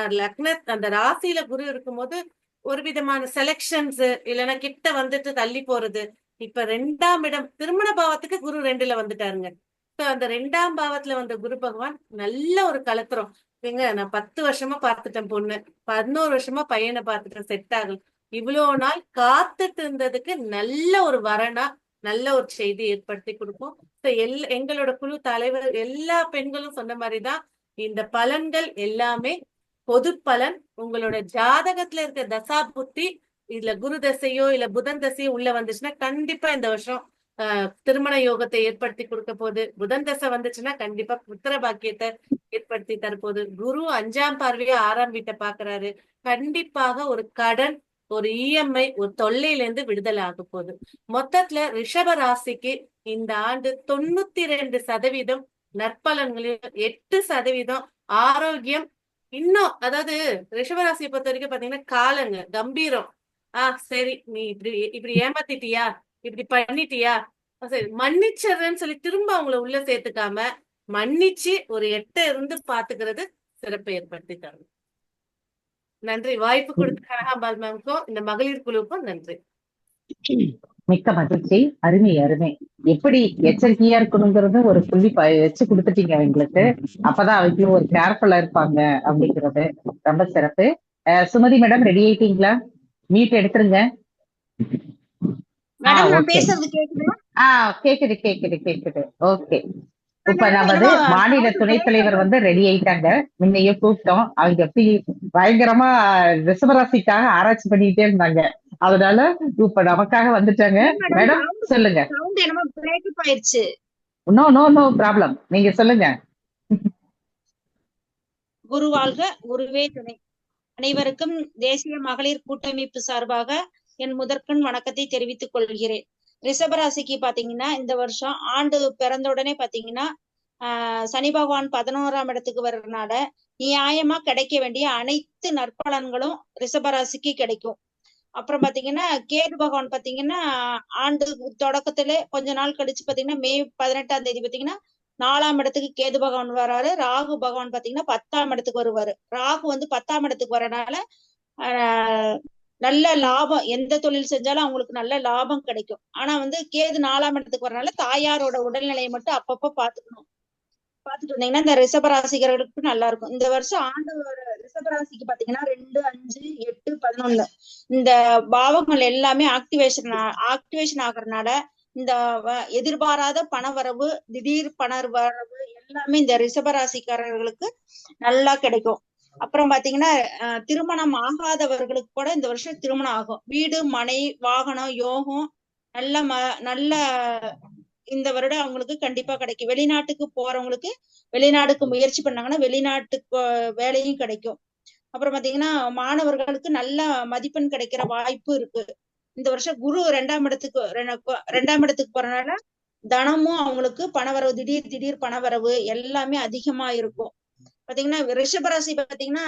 அந்த ராசியில குரு இருக்கும்போது ஒரு விதமான செலக்ஷன்ஸ், இல்லைன்னா கிட்ட வந்துட்டு தள்ளி போறது. இப்ப 2ஆம் இடம் திருமண பாவத்துக்கு குரு 2ல வந்துட்டாருங்க. அந்த 2ஆம் பாவத்துல வந்த குரு பகவான் நல்ல ஒரு கலத்திரம். நான் 10 வருஷமா பார்த்துட்டேன் பொண்ணு, 11 வருஷமா பையனை பார்த்துட்டேன், செட் ஆகல, இவ்வளவு நாள் காத்துட்டு இருந்ததுக்கு நல்ல ஒரு வரனா நல்ல ஒரு செய்தி ஏற்படுத்தி கொடுப்போம். எங்களோட குழு தலைவர் எல்லா பெண்களும் சொன்ன மாதிரிதான் இந்த பலன்கள் எல்லாமே பொது பலன். உங்களோட ஜாதகத்துல இருக்க தசா புத்தி இதுல குரு தசையோ இல்ல புதன் தசையோ உள்ள வந்துச்சுன்னா கண்டிப்பா இந்த வருஷம் திருமண யோகத்தை ஏற்படுத்தி கொடுக்க போகுது. புதன் தசை வந்துச்சுன்னா கண்டிப்பா புத்திர பாக்கியத்தை ஏற்படுத்தி தரப்போகுது. குரு 5ஆம் பார்வையா 6ஆம் வீட்டை பாக்குறாரு. கண்டிப்பாக ஒரு கடன், ஒரு EMI, ஒரு தொல்லையில இருந்து விடுதலை ஆக போகுது. மொத்தத்துல ரிஷப ராசிக்கு இந்த ஆண்டு 92% நற்பலன்களில் 8% ஆரோக்கியம். இன்னும் அதாவது ரிஷபராசியை பொறுத்த வரைக்கும் பாத்தீங்கன்னா காலங்க கம்பீரம். சரி நீ இப்படி ஏமாத்திட்டியா, இப்படி பண்ணிட்டியா, சரி மன்னிச்சிடுறேன்னு சொல்லி திரும்ப அவங்கள உள்ள சேர்த்துக்காம மன்னிச்சு ஒரு 8 இருந்து பாத்துக்கிறது சிறப்பை ஏற்படுத்தி தரணும். நன்றி. வாய்ப்பு கொடுத்த கனகாம்பாள் மேம்க்கும் இந்த மகளிர் குழுவுக்கும் நன்றி. மிக்க மகிழ்ச்சி. அருமை. எப்படி எச்சரிக்கையா இருக்கணுங்கிறது ஒரு புள்ளி வச்சு கொடுத்துட்டீங்க எங்களுக்கு. அப்பதான் அவங்களும் ஒரு கேர்ஃபுல்லா இருப்பாங்க அப்படிங்கிறது ரொம்ப சிறப்பு. சுமதி மேடம் ரெடி ஆயிட்டீங்களா? மியூட் எடுத்துருங்க. மேடம் நான் ஓகே. பேசுறது கேக்குதா? கேக்குது கேக்குது கேக்குது. ஓகே. இப்ப மேடம் நமது என்னமோ மாநில சவுண்ட் துணைத் பிரேக் தலைவர் ஆகுது. வந்து ரெடி ஆயிட்டாங்க. முன்னையே கூப்பிட்டோம். அவங்க எப்படி பயங்கரமா ரிஷபராசிக்காக ஆராய்ச்சி பண்ணிட்டே இருந்தாங்க. அதனால இப்ப நமக்காக வந்துட்டாங்க. இல்ல மேடம், மேடம் சொல்லுங்க. சவுண்ட் என்னமோ பிரேக் ஆயிருச்சு. நோ நோ நோ ப்ராப்ளம், நீங்க சொல்லுங்க. குரு வாழ்க, குருவே துணை. அனைவருக்கும் தேசிய மகளிர் கூட்டமைப்பு சார்பாக என் முதற்கண் வணக்கத்தை தெரிவித்துக் கொள்கிறேன். ரிஷபராசிக்கு பாத்தீங்கன்னா இந்த வருஷம் ஆண்டு பிறந்த உடனே பாத்தீங்கன்னா சனி பகவான் 11ஆம் இடத்துக்கு வர்றதுனால நியாயமா கிடைக்க வேண்டிய அனைத்து நற்பலன்களும் ரிஷபராசிக்கு கிடைக்கும். அப்புறம் பாத்தீங்கன்னா கேது பகவான் பாத்தீங்கன்னா ஆண்டு தொடக்கத்துல கொஞ்ச நாள் கழிச்சு பாத்தீங்கன்னா மே 18ஆம் தேதி பாத்தீங்கன்னா 4ஆம் இடத்துக்கு கேது பகவான் வராரு. ராகு பகவான் பாத்தீங்கன்னா 10ஆம் இடத்துக்கு வருவாரு. ராகு வந்து 10ஆம் இடத்துக்கு வரனால நல்ல லாபம், எந்த தொழில் செஞ்சாலும் அவங்களுக்கு நல்ல லாபம் கிடைக்கும். ஆனா வந்து கேது 4ஆம் இடத்துக்கு வரனால தாயாரோட உடல்நிலையை மட்டும் அப்பப்ப பாத்துட்டு வந்தீங்கன்னா இந்த ரிஷபராசிகர்களுக்கு நல்லா இருக்கும். இந்த வருஷம் ஆண்டு ரிஷபராசிக்கு பாத்தீங்கன்னா 2, 5, 8, 11 இந்த பாவங்கள் எல்லாமே ஆக்டிவேஷன் ஆகுறதுனால இந்த எதிர்பாராத பணவரவு, திடீர் பணவரவு எல்லாமே இந்த ரிஷபராசிக்காரர்களுக்கு நல்லா கிடைக்கும். அப்புறம் பாத்தீங்கன்னா திருமணம் ஆகாதவர்களுக்கு கூட இந்த வருஷம் திருமணம் ஆகும். வீடு, மனை, வாகனம், யோகம் நல்ல இந்த வருடம் அவங்களுக்கு கண்டிப்பா கிடைக்கும். வெளிநாட்டுக்கு போறவங்களுக்கு வெளிநாட்டுக்கு முயற்சி பண்ணாங்கன்னா வெளிநாட்டுக்கு வேலையும் கிடைக்கும். அப்புறம் பாத்தீங்கன்னா மாணவர்களுக்கு நல்ல மதிப்பெண் கிடைக்கிற வாய்ப்பு இருக்கு. இந்த வருஷம் குரு 2ஆம் இடத்துக்கு போறதுனால தனமும் அவங்களுக்கு பணவரவு, திடீர் பணவரவு எல்லாமே அதிகமா இருக்கும். பாத்தீங்கன்னா ரிஷபராசி பாத்தீங்கன்னா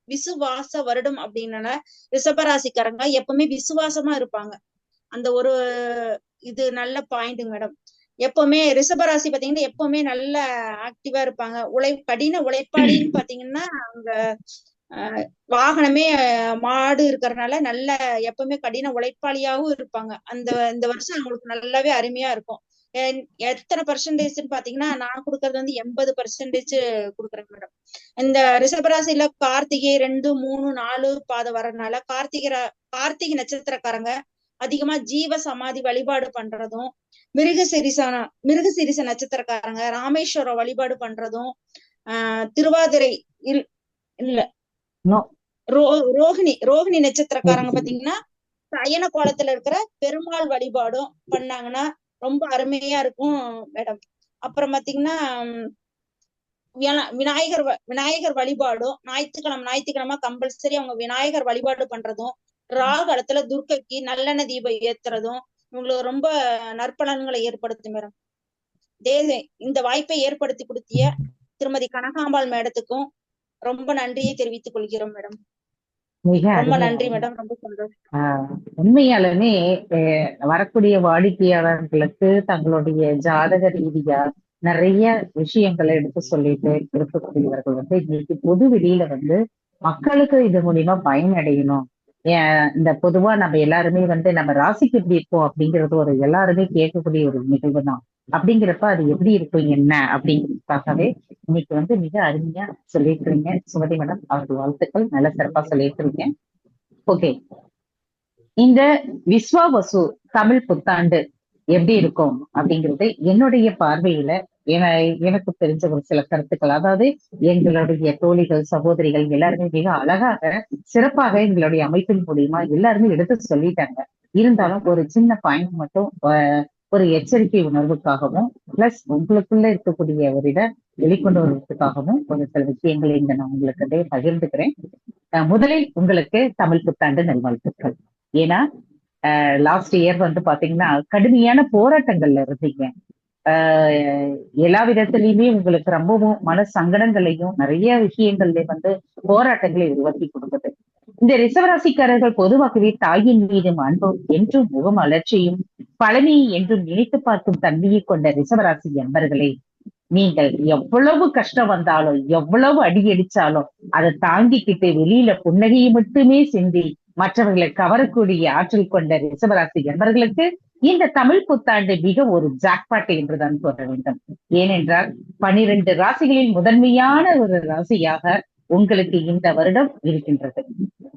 விசுவாச வருடம் அப்படின்னால ரிஷபராசிக்காரங்க எப்பவுமே விசுவாசமா இருப்பாங்க. அந்த ஒரு இது நல்ல பாயிண்ட் மேடம். எப்பவுமே ரிஷபராசி பாத்தீங்கன்னா எப்பவுமே நல்ல ஆக்டிவா இருப்பாங்க. கடின உழைப்பாளின்னு பாத்தீங்கன்னா அவங்க வாகனமே மாடு இருக்கிறதுனால நல்ல எப்பவுமே கடின உழைப்பாளியாவும் இருப்பாங்க. இந்த வருஷம் அவங்களுக்கு நல்லாவே அருமையா இருக்கும். எத்தனை பர்சன்டேஜ்ன்னு பாத்தீங்கன்னா நான் கொடுக்கறது வந்து 80% கொடுக்குறேன் மேடம். இந்த ரிஷபராசியில கார்த்திகை 2, 3, 4 பாதம் வரதுனால கார்த்திகை நட்சத்திரக்காரங்க அதிகமா ஜீவ சமாதி வழிபாடு பண்றதும், மிருகசீரிச நட்சத்திரக்காரங்க ராமேஸ்வரம் வழிபாடு பண்றதும், திருவாதிரை இல்ல ரோஹிணி நட்சத்திரக்காரங்க பாத்தீங்கன்னா சயன கோலத்துல இருக்கிற பெருமாள் வழிபாடும் பண்ணாங்கன்னா ரொம்ப அருமையா இருக்கும் மேடம். அப்புறம் பாத்தீங்கன்னா விநாயகர் வழிபாடும் ஞாயிற்றுக்கிழமை கம்பல்சரி அவங்க விநாயகர் வழிபாடு பண்றதும், ராகு இடத்துல துர்க்கைக்கு நல்லெண்ணெய் தீபம் ஏத்துறதும் இவங்களுக்கு ரொம்ப நற்பலன்களை ஏற்படுத்தும் மேடம். இந்த வாய்ப்பை ஏற்படுத்தி கொடுத்திய திருமதி கனகாம்பாள் மேடத்துக்கும் ரொம்ப நன்றியை தெரிவித்துக் கொள்கிறோம் மேடம். ரொம்ப நன்றி மேடம். ரொம்ப சந்தோஷம். உண்மையாலுமே வரக்கூடிய வாடிக்கையாளர்களுக்கு தங்களுடைய ஜாதக ரீதியா நிறைய விஷயங்களை எடுத்து சொல்லிட்டு இருக்கக்கூடியவர்கள் வந்து இன்னைக்கு பொது வெளியில வந்து மக்களுக்கு இது மூலியமா பயனடையணும். இந்த பொதுவா நம்ம எல்லாருமே வந்து நம்ம ராசிக்கு எப்படி இருக்கோம் அப்படிங்கிறது ஒரு எல்லாருமே கேட்கக்கூடிய ஒரு நிகழ்வு தான். அப்படிங்கிறப்ப அது எப்படி இருக்கும் என்ன அப்படிங்கிறதுக்காகவே இன்னைக்கு வந்து மிக அருமையா சொல்லியிருக்கிறீங்க சுமதி மேடம். அவருக்கு வாழ்த்துக்கள், நல்ல சிறப்பா சொல்லியிருக்கிறீங்க. ஓகே, இந்த விஸ்வாவசு தமிழ் புத்தாண்டு எப்படி இருக்கும் அப்படிங்கிறது என்னுடைய பார்வையில எனக்கு தெரிஞ்ச ஒரு சில கருத்துக்கள், அதாவது எங்களுடைய தோழிகள் சகோதரிகள் எல்லாருமே மிக அழகாக சிறப்பாக எங்களுடைய அமைப்பின் மூலியமா எல்லாருமே எடுத்து சொல்லிட்டாங்க. இருந்தாலும் ஒரு சின்ன பாயிண்ட் மட்டும் ஒரு எச்சரிக்கை உணர்வுக்காகவும் பிளஸ் உங்களுக்குள்ள இருக்கக்கூடிய ஒரு இதை வெளிக்கொண்டு வருவதற்காகவும் ஒரு சில விஷயங்களை இங்க நான் உங்களுக்கு பகிர்ந்துக்கிறேன். முதலில் உங்களுக்கு தமிழ் புத்தாண்டு நல்வாழ்த்துக்கள். ஏன்னா லாஸ்ட் இயர் வந்து பாத்தீங்கன்னா கடுமையான போராட்டங்கள்ல இருந்தீங்க. எல்லா விதத்திலயுமே உங்களுக்கு ரொம்பவும் மன சங்கடங்களையும் நிறைய விஷயங்கள்ல வந்து போராட்டங்களை உருவாக்கி கொடுக்குது. இந்த ரிஷபராசிக்காரர்கள் பொதுவாகவே தாயின் மீதும் அன்பும் என்றும் முகம் அலர்ச்சியும் பழமையை என்றும் நினைத்து பார்க்கும் தன்மையை கொண்ட ரிஷபராசி என்பர்களே, நீங்கள் எவ்வளவு கஷ்டம் வந்தாலும் எவ்வளவு அடியடிச்சாலும் அதை தாங்கிக்கிட்டு வெளியில புன்னகையை மட்டுமே சிந்தி மற்றவர்களை கவரக்கூடிய ஆற்றல் கொண்ட ரிஷபராசி என்பர்களுக்கு இந்த தமிழ் புத்தாண்டு மிக ஒரு ஜாக்பாட் என்றுதான் சொல்ல வேண்டும். ஏனென்றால் 12 ராசிகளில் முதன்மையான ஒரு ராசியாக உங்களுக்கு இந்த வருடம் இருக்கின்றது.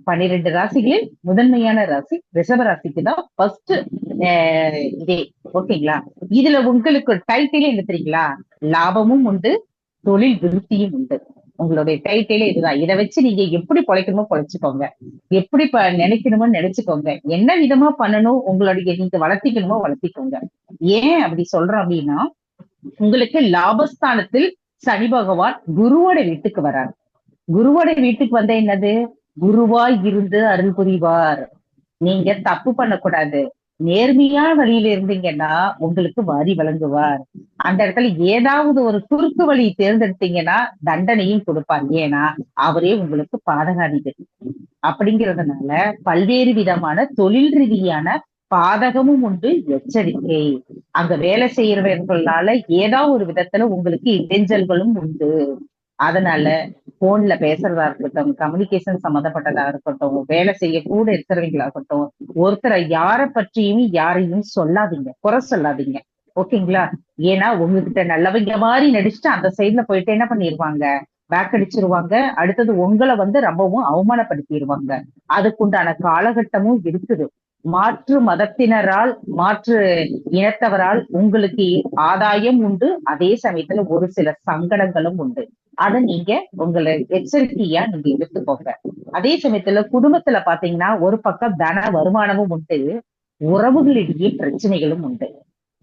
12 ராசிகளில் முதன்மையான ராசி ரிஷப ராசிக்கு தான் ஃபர்ஸ்ட் இதே. ஓகேங்களா? இதுல உங்களுக்கு டைட்டிலே என்ன தெரியுங்களா? லாபமும் உண்டு, தொழில் விருத்தியும் உண்டு. உங்களுடைய டைட்டிலே இதுதான். இதை வச்சு நீங்க எப்படி பொழைக்கணுமோ பொழைச்சுக்கோங்க, எப்படி நினைக்கணுமோ நினைச்சுக்கோங்க, என்ன விதமா பண்ணணும் உங்களுடைய நீங்க வளர்த்திக்கணுமோ வளர்த்திக்கோங்க. ஏன் அப்படி சொல்றோம் அப்படின்னா, உங்களுக்கு லாபஸ்தானத்தில் சனி பகவான் குருவோட வீட்டுக்கு வரார். குருவோட வீட்டுக்கு வந்த என்னது? குருவாய் இருந்து அருள் புரிவார். நீங்க தப்பு பண்ணக்கூடாது. நேர்மையான வழியில இருந்தீங்கன்னா உங்களுக்கு வாரி வழங்குவார். அந்த இடத்துல ஏதாவது ஒரு குறுக்கு வழி தேர்ந்தெடுத்தீங்கன்னா தண்டனையும் கொடுப்பார். ஏன்னா அவரே உங்களுக்கு பாதகாதிபதி. அப்படிங்கிறதுனால பல்வேறு விதமான தொழில் ரீதியான பாதகமும் உண்டு, எச்சரிக்கை. அங்க வேலை செய்யறவர்களால ஏதாவது ஒரு விதத்துல உங்களுக்கு இடைஞ்சல்களும் உண்டு. அதனால போன்ல பேசுறதா இருக்கட்டும், கம்யூனிகேஷன் சம்மந்தப்பட்டதா இருக்கட்டும், வேலை செய்ய கூட இருக்கிறவங்களா இருக்கட்டும், ஒருத்தரை யாரை பற்றியும் யாரையும் சொல்லாதீங்க, குறை சொல்லாதீங்க. ஓகேங்களா? ஏன்னா உங்ககிட்ட நல்லவங்க மாதிரி நடிச்சுட்டு அந்த சைட்ல போயிட்டு என்ன பண்ணிருவாங்க, பேக் அடிச்சிருவாங்க. அடுத்தது உங்களை ரொம்பவும் அவமானப்படுத்திடுவாங்க. அதுக்குண்டான காலகட்டமும் இருக்குது. மாற்று மதத்தினரால் மாற்று இனத்தவரால் உங்களுக்கு ஆதாயம் உண்டு, அதே சமயத்துல ஒரு சில சங்கடங்களும் உண்டு. அதை நீங்க உங்களை எச்சரிக்கையா நீங்க எடுத்துக்கோங்க. அதே சமயத்துல குடும்பத்துல பாத்தீங்கன்னா ஒரு பக்கம் தன வருமானமும் உண்டு, உறவுகளிடையே பிரச்சனைகளும் உண்டு.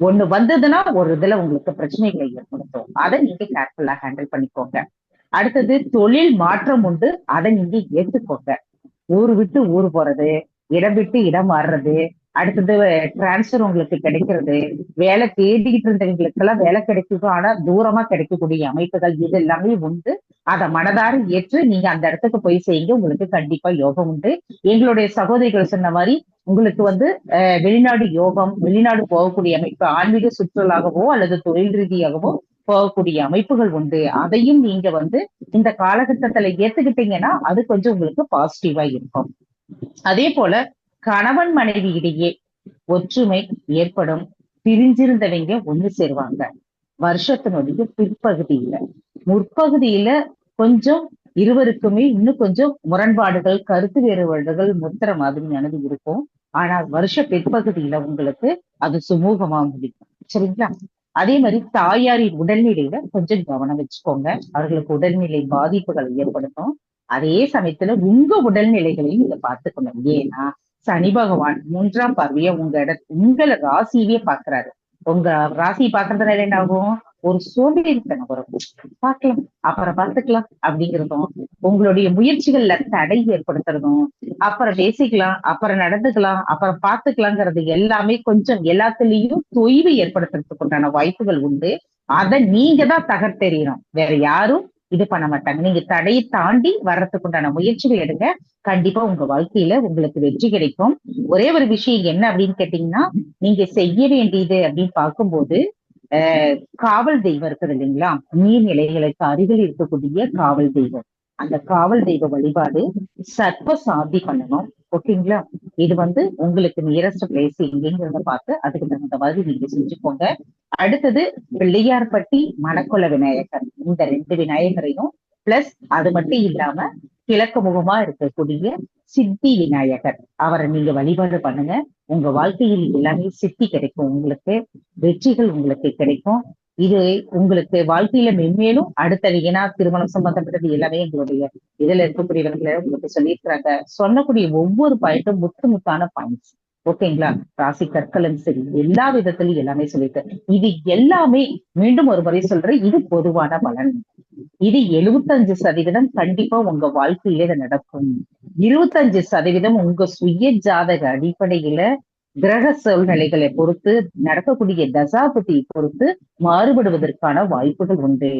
ஒண்ணு வந்ததுன்னா ஒரு இதுல உங்களுக்கு பிரச்சனைகளை ஏற்படுத்தும். அதை நீங்க கேர்ஃபுல்லா ஹேண்டில் பண்ணிக்கோங்க. அடுத்தது தொழில் மாற்றம் உண்டு, அதை நீங்க ஏற்றுக்கோங்க. ஊர் விட்டு ஊர் போறது, இடம் விட்டு இடம் மாறுறது, அடுத்தது டிரான்ஸ்பர் உங்களுக்கு கிடைக்கிறது, வேலை தேடிக்கிட்டு இருந்தவங்களுக்கு எல்லாம் வேலை கிடைக்குது, ஆனா தூரமா கிடைக்கக்கூடிய அமைப்புகள் இது எல்லாமே உண்டு. அதை மனதார ஏற்று நீங்க அந்த இடத்துக்கு போய் செய்யுங்க, உங்களுக்கு கண்டிப்பா யோகம் உண்டு. எங்களுடைய சகோதரிகள் சொன்ன மாதிரி உங்களுக்கு வெளிநாடு யோகம், வெளிநாடு போகக்கூடிய அமைப்பு, ஆன்மீக சுற்றுலாகவோ அல்லது தொழில் ரீதியாகவோ போகக்கூடிய அமைப்புகள் உண்டு. அதையும் நீங்க இந்த காலகட்டத்துல ஏத்துக்கிட்டீங்கன்னா அது கொஞ்சம் உங்களுக்கு பாசிட்டிவா இருக்கும். அதே போல கணவன் மனைவி இடையே ஒற்றுமை ஏற்படும். பிரிஞ்சிருந்தவங்க ஒண்ணு சேருவாங்க. வருஷத்தினுடைய பிற்பகுதியில, முற்பகுதியில கொஞ்சம் இருவருக்குமே இன்னும் கொஞ்சம் முரண்பாடுகள், கருத்து வேறுபாடுகள் முத்துற மாதிரியானது இருக்கும். ஆனா வருஷ பிற்பகுதியில உங்களுக்கு அது சுமூகமா முடியும். சரிங்களா? அதே மாதிரி தாயாரின் உடல்நிலையில கொஞ்சம் கவனம் வச்சுக்கோங்க. அவர்களுக்கு உடல்நிலை பாதிப்புகளை ஏற்படுத்தும். அதே சமயத்துல உங்க உடல்நிலைகளையும் நீங்க பார்த்துக்கணும். ஏன்னா சனி பகவான் 3ஆம் பார்வையா உங்களை ராசியவே பாக்குறாரு. உங்க ராசி பாக்குறதுனால என்ன ஆகும்? ஒரு சோம்பேறித்தனம் வரும். பார்க்கலாம், அப்புறம் பார்த்துக்கலாம் அப்படிங்கிறதும், உங்களுடைய முயற்சிகள்ல தடை ஏற்படுத்துறதும், அப்புறம் பேசிக்கலாம், அப்புறம் நடந்துக்கலாம், அப்புறம் பார்த்துக்கலாங்கிறது எல்லாமே கொஞ்சம் எல்லாத்துலயும் தொய்வு ஏற்படுத்துறதுக்கு உண்டான வாய்ப்புகள் உண்டு. அதை நீங்க தான் தகர்த்தெறியணும், வேற யாரும் இது பண்ண மாட்டாங்க. நீங்க தடையை தாண்டி வர்றதுக்கு உண்டான முயற்சிகள் எடுங்க. கண்டிப்பா உங்க வாழ்க்கையில உங்களுக்கு வெற்றி கிடைக்கும். ஒரே ஒரு விஷயம் என்ன அப்படின்னு கேட்டீங்கன்னா, நீங்க செய்ய வேண்டியது அப்படின்னு பார்க்கும்போது காவல் தெய்வம் இருக்குது இல்லைங்களா? நீர்நிலைகளுக்கு அருகில் இருக்கக்கூடிய காவல் தெய்வம், அந்த காவல் தெய்வ வழிபாடு சர்ப்ப சாந்தி பண்ணணும். ஓகேங்களா? இது உங்களுக்கு நியரஸ்ட் பிளேஸ் எங்கேங்கிறத பார்த்து அதுக்கு தகுந்த மாதிரி நீங்க செஞ்சுக்கோங்க. அடுத்தது பிள்ளையார்பட்டி மணக்குள விநாயகர், இந்த 2 விநாயகரையும் பிளஸ் அது மட்டும் இல்லாம கிழக்கு முகமா இருக்கக்கூடிய சித்தி விநாயகர், அவரை நீங்க வழிபாடு பண்ணுங்க. உங்க வாழ்க்கையில் எல்லாமே சித்தி கிடைக்கும், உங்களுக்கு வெற்றிகள் உங்களுக்கு கிடைக்கும். இது உங்களுக்கு வாழ்க்கையில மென்மேலும் அடுத்த ஏன்னா திருமணம் சம்பந்தப்பட்டது எல்லாமே எங்களுடைய இதுல இருக்கக்கூடியவர்களை உங்களுக்கு சொல்லியிருக்கிறாங்க. சொல்லக்கூடிய ஒவ்வொரு பாயிண்ட்டும் முத்தான பாயிண்ட்ஸ். ஓகேங்களா? ராசி கற்களும் சரி, எல்லா விதத்திலும் எல்லாமே சொல்லிட்டு, இது எல்லாமே மீண்டும் ஒரு முறை சொல்றேன், இது பொதுவான பலன். இது 75% கண்டிப்பா உங்க வாழ்க்கையில இது நடக்கும். 25% உங்க சுய ஜாதக அடிப்படையில கிரக சூழ்நிலைகளை பொறுத்து நடக்கக்கூடிய தசாபதி பொறுத்து மாறுபடுவதற்கான வாய்ப்புகள் உண்டு.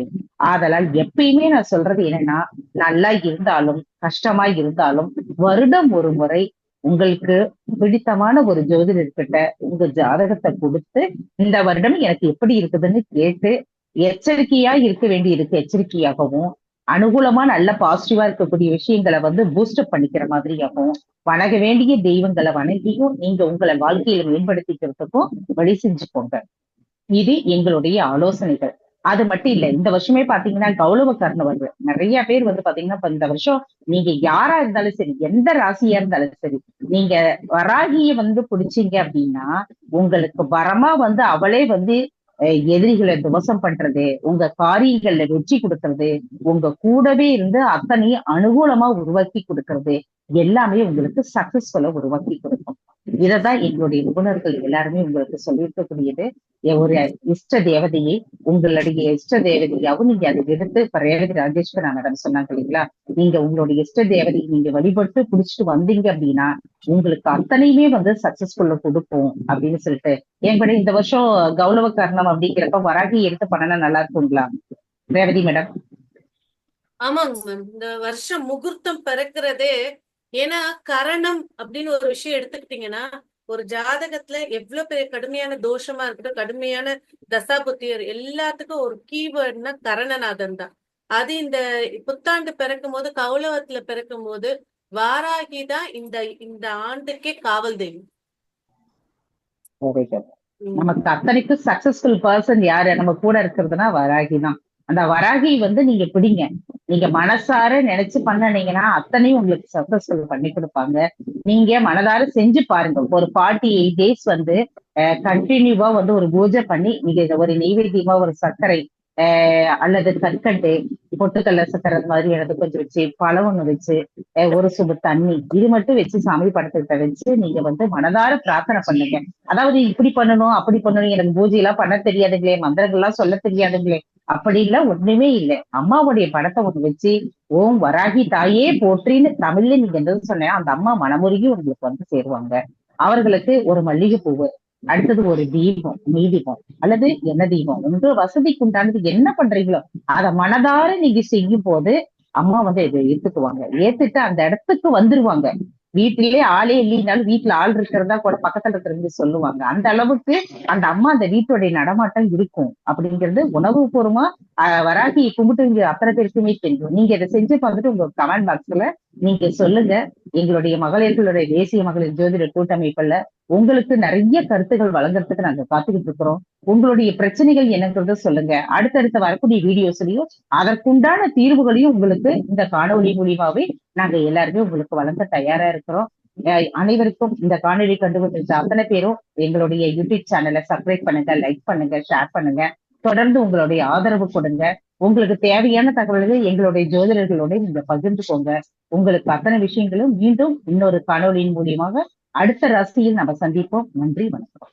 ஆதலால் எப்பயுமே நான் சொல்றது என்னன்னா, நல்லா இருந்தாலும் கஷ்டமா இருந்தாலும் வருடம் ஒரு முறை உங்களுக்கு பிடித்தமான ஒரு ஜோதிடர்கிட்ட உங்க ஜாதகத்தை கொடுத்து இந்த வருடம் எனக்கு எப்படி இருக்குதுன்னு கேட்டு எச்சரிக்கையா இருக்க வேண்டியிருக்கு. எச்சரிக்கையாகவும் அனுகூலமா நல்ல பாசிட்டிவா இருக்கக்கூடிய விஷயங்களை பூஸ்டப் பண்ணிக்கிற மாதிரியாகவும் வணங்க வேண்டிய தெய்வங்களை வணங்கியும் நீங்க உங்களை வாழ்க்கையில மேம்படுத்திக்கிறதுக்கும் வழி செஞ்சுக்கோங்க. இது எங்களுடைய ஆலோசனைகள். அது மட்டும் இல்ல, இந்த வருஷமே பாத்தீங்கன்னா கௌரவ கர்ண வருது. நிறைய பேர் வந்து பாத்தீங்கன்னா இப்ப இந்த வருஷம் நீங்க யாரா இருந்தாலும் சரி, எந்த ராசியா இருந்தாலும் சரி, நீங்க வராகிய வந்து பிடிச்சீங்க அப்படின்னா உங்களுக்கு வரமா வந்து அவளே வந்து எதிரிகளை துவசம் பண்றது, உங்க காரியங்கள்ல வெற்றி கொடுக்கறது, உங்க கூடவே இருந்து அத்தனையும் அனுகூலமா உருவாக்கி கொடுக்கறது, எல்லாமே உங்களுக்கு சக்சஸ்ஃபுல்லா உருவாக்கி கொடுக்கும். இததான் எங்களுடைய நிபுணர்கள் எல்லாருமே உங்களுக்கு சொல்லியிருக்கக்கூடியது. ஒரு இஷ்ட தேவதையை, உங்களுடைய இஷ்ட தேவதையாவும் நீங்க அதை எடுத்து இப்ப ரேவதி ராஜேஸ்வரா மேடம் சொன்னாங்க இல்லைங்களா, நீங்க உங்களுடைய இஷ்ட தேவதையை நீங்க வழிபட்டு புடிச்சிட்டு வந்தீங்க அப்படின்னா உங்களுக்கு அத்தனையுமே வந்து சக்சஸ்ஃபுல்லா கொடுக்கும் அப்படின்னு சொல்லிட்டு என் கூட இந்த வருஷம் கௌரவ கர்ணம் அப்படிங்கிறப்ப வராகி எடுத்து பண்ணனா நல்லா இருக்குங்களா ரேவதி மேடம்? ஆமாங்க மேம், இந்த வருஷம் முகூர்த்தம் பிறக்கிறதே, ஏன்னா கரணம் அப்படின்னு ஒரு விஷயம் எடுத்துக்கிட்டீங்கன்னா ஒரு ஜாதகத்துல எவ்வளவு பெரிய கடுமையான தோஷமா இருக்கட்டும், கடுமையான தசாபுத்தியர் எல்லாத்துக்கும் ஒரு கீவேர்ட்னா கரணநாதன் தான். அது இந்த புத்தாண்டு பிறக்கும் போது, கௌலவத்துல பிறக்கும் போது வாராகி தான் இந்த இந்த ஆண்டுக்கே காவல் தெய்வம். நமக்கு அத்தனைக்கும் சக்சஸ்ஃபுல் பர்சன் யாரு நம்ம கூட இருக்கிறதுனா வராகி தான். அந்த வராகி வந்து நீங்க பிடிங்க, நீங்க மனசார நினைச்சு பண்ணனீங்கன்னா அத்தனையும் உங்களுக்கு சக்சஸ்ஃபுல் பண்ணி கொடுப்பாங்க. நீங்க மனதார செஞ்சு பாருங்க. ஒரு 48 days வந்து கண்டினியூவா வந்து ஒரு பூஜை பண்ணி நீங்க ஒரு நெய்வேத்தியமா ஒரு சர்க்கரை அல்லது கற்கண்டு பொட்டுக்கல்ல சக்கரை மாதிரியானது கொஞ்சம் வச்சு, பழம் ஒண்ணு வச்சு, ஒரு சுடு தண்ணி, இது மட்டும் வச்சு சாமி படத்தை வச்சு நீங்க வந்து மனதார பிரார்த்தனை பண்ணுங்க. அதாவது இப்படி பண்ணணும் அப்படி பண்ணணும், எனக்கு பூஜை எல்லாம் பண்ண தெரியாதுங்களே, மந்திரங்கள் எல்லாம் சொல்ல தெரியாதுங்களே, அப்படி இல்ல, ஒண்ணுமே இல்லை. அம்மாவுடைய படத்தை ஒண்ணு வச்சு ஓம் வராகி தாயே போற்றின்னு தமிழ்ல நீங்க என்ன சொன்ன அந்த அம்மா மனமுருகி உங்களுக்கு வந்து சேருவாங்க. அவர்களுக்கு ஒரு மல்லிகை பூவு, அடுத்தது ஒரு தீபம், நெய் தீபம் அல்லது எண்ணெய் தீபம், உங்க வசதிக்கு உண்டானது என்ன பண்றீங்களோ அதை மனதார நீங்க செய்யும் போது அம்மா வந்து இதை ஏத்துக்குவாங்க. ஏத்துட்டு அந்த இடத்துக்கு வந்துருவாங்க. வீட்டிலேயே ஆளே இல்லைனாலும் வீட்டுல ஆள் இருக்கிறதா கூட பக்கத்துல இருக்கிறவங்க சொல்லுவாங்க. அந்த அளவுக்கு அந்த அம்மா அந்த வீட்டுடைய நடமாட்டம் இருக்கும் அப்படிங்கிறது உணவு பூர்வமா வராகி கும்பிட்டு அத்தனை பேருக்குமே தெரியும். நீங்க இதை செஞ்சு பார்த்துட்டு உங்க கமெண்ட் பாக்ஸ்ல நீங்க சொல்லுங்க. எங்களுடைய மகளிர்களுடைய தேசிய மகளிர் ஜோதிட கூட்டமைப்புல உங்களுக்கு நிறைய கருத்துகள் வழங்குறதுக்கு நாங்க காத்துக்கிட்டு இருக்கிறோம். உங்களுடைய பிரச்சனைகள் என்னங்கிறத சொல்லுங்க. அடுத்தடுத்த வரக்கூடிய வீடியோஸ்லயும் அதற்குண்டான தீர்வுகளையும் உங்களுக்கு இந்த காணொலி மூலியமாவே நாங்க எல்லாருமே உங்களுக்கு வழங்க தயாரா இருக்கிறோம். அனைவருக்கும் இந்த காணொலி கண்டுபிடிச்ச அத்தனை பேரும் எங்களுடைய யூடியூப் சேனலை சப்ஸ்கிரைப் பண்ணுங்க, லைக் பண்ணுங்க, ஷேர் பண்ணுங்க. தொடர்ந்து உங்களுடைய ஆதரவு கொடுங்க. உங்களுக்கு தேவையான தகவல்கள் எங்களுடைய ஜோதிடர்களோட நீங்க பகிர்ந்துக்கோங்க. உங்களுக்கு அத்தனை விஷயங்களும் மீண்டும் இன்னொரு காணொலியின் மூலியமாக அடுத்த ராசியில் நம்ம சந்திப்போம். நன்றி, வணக்கம்.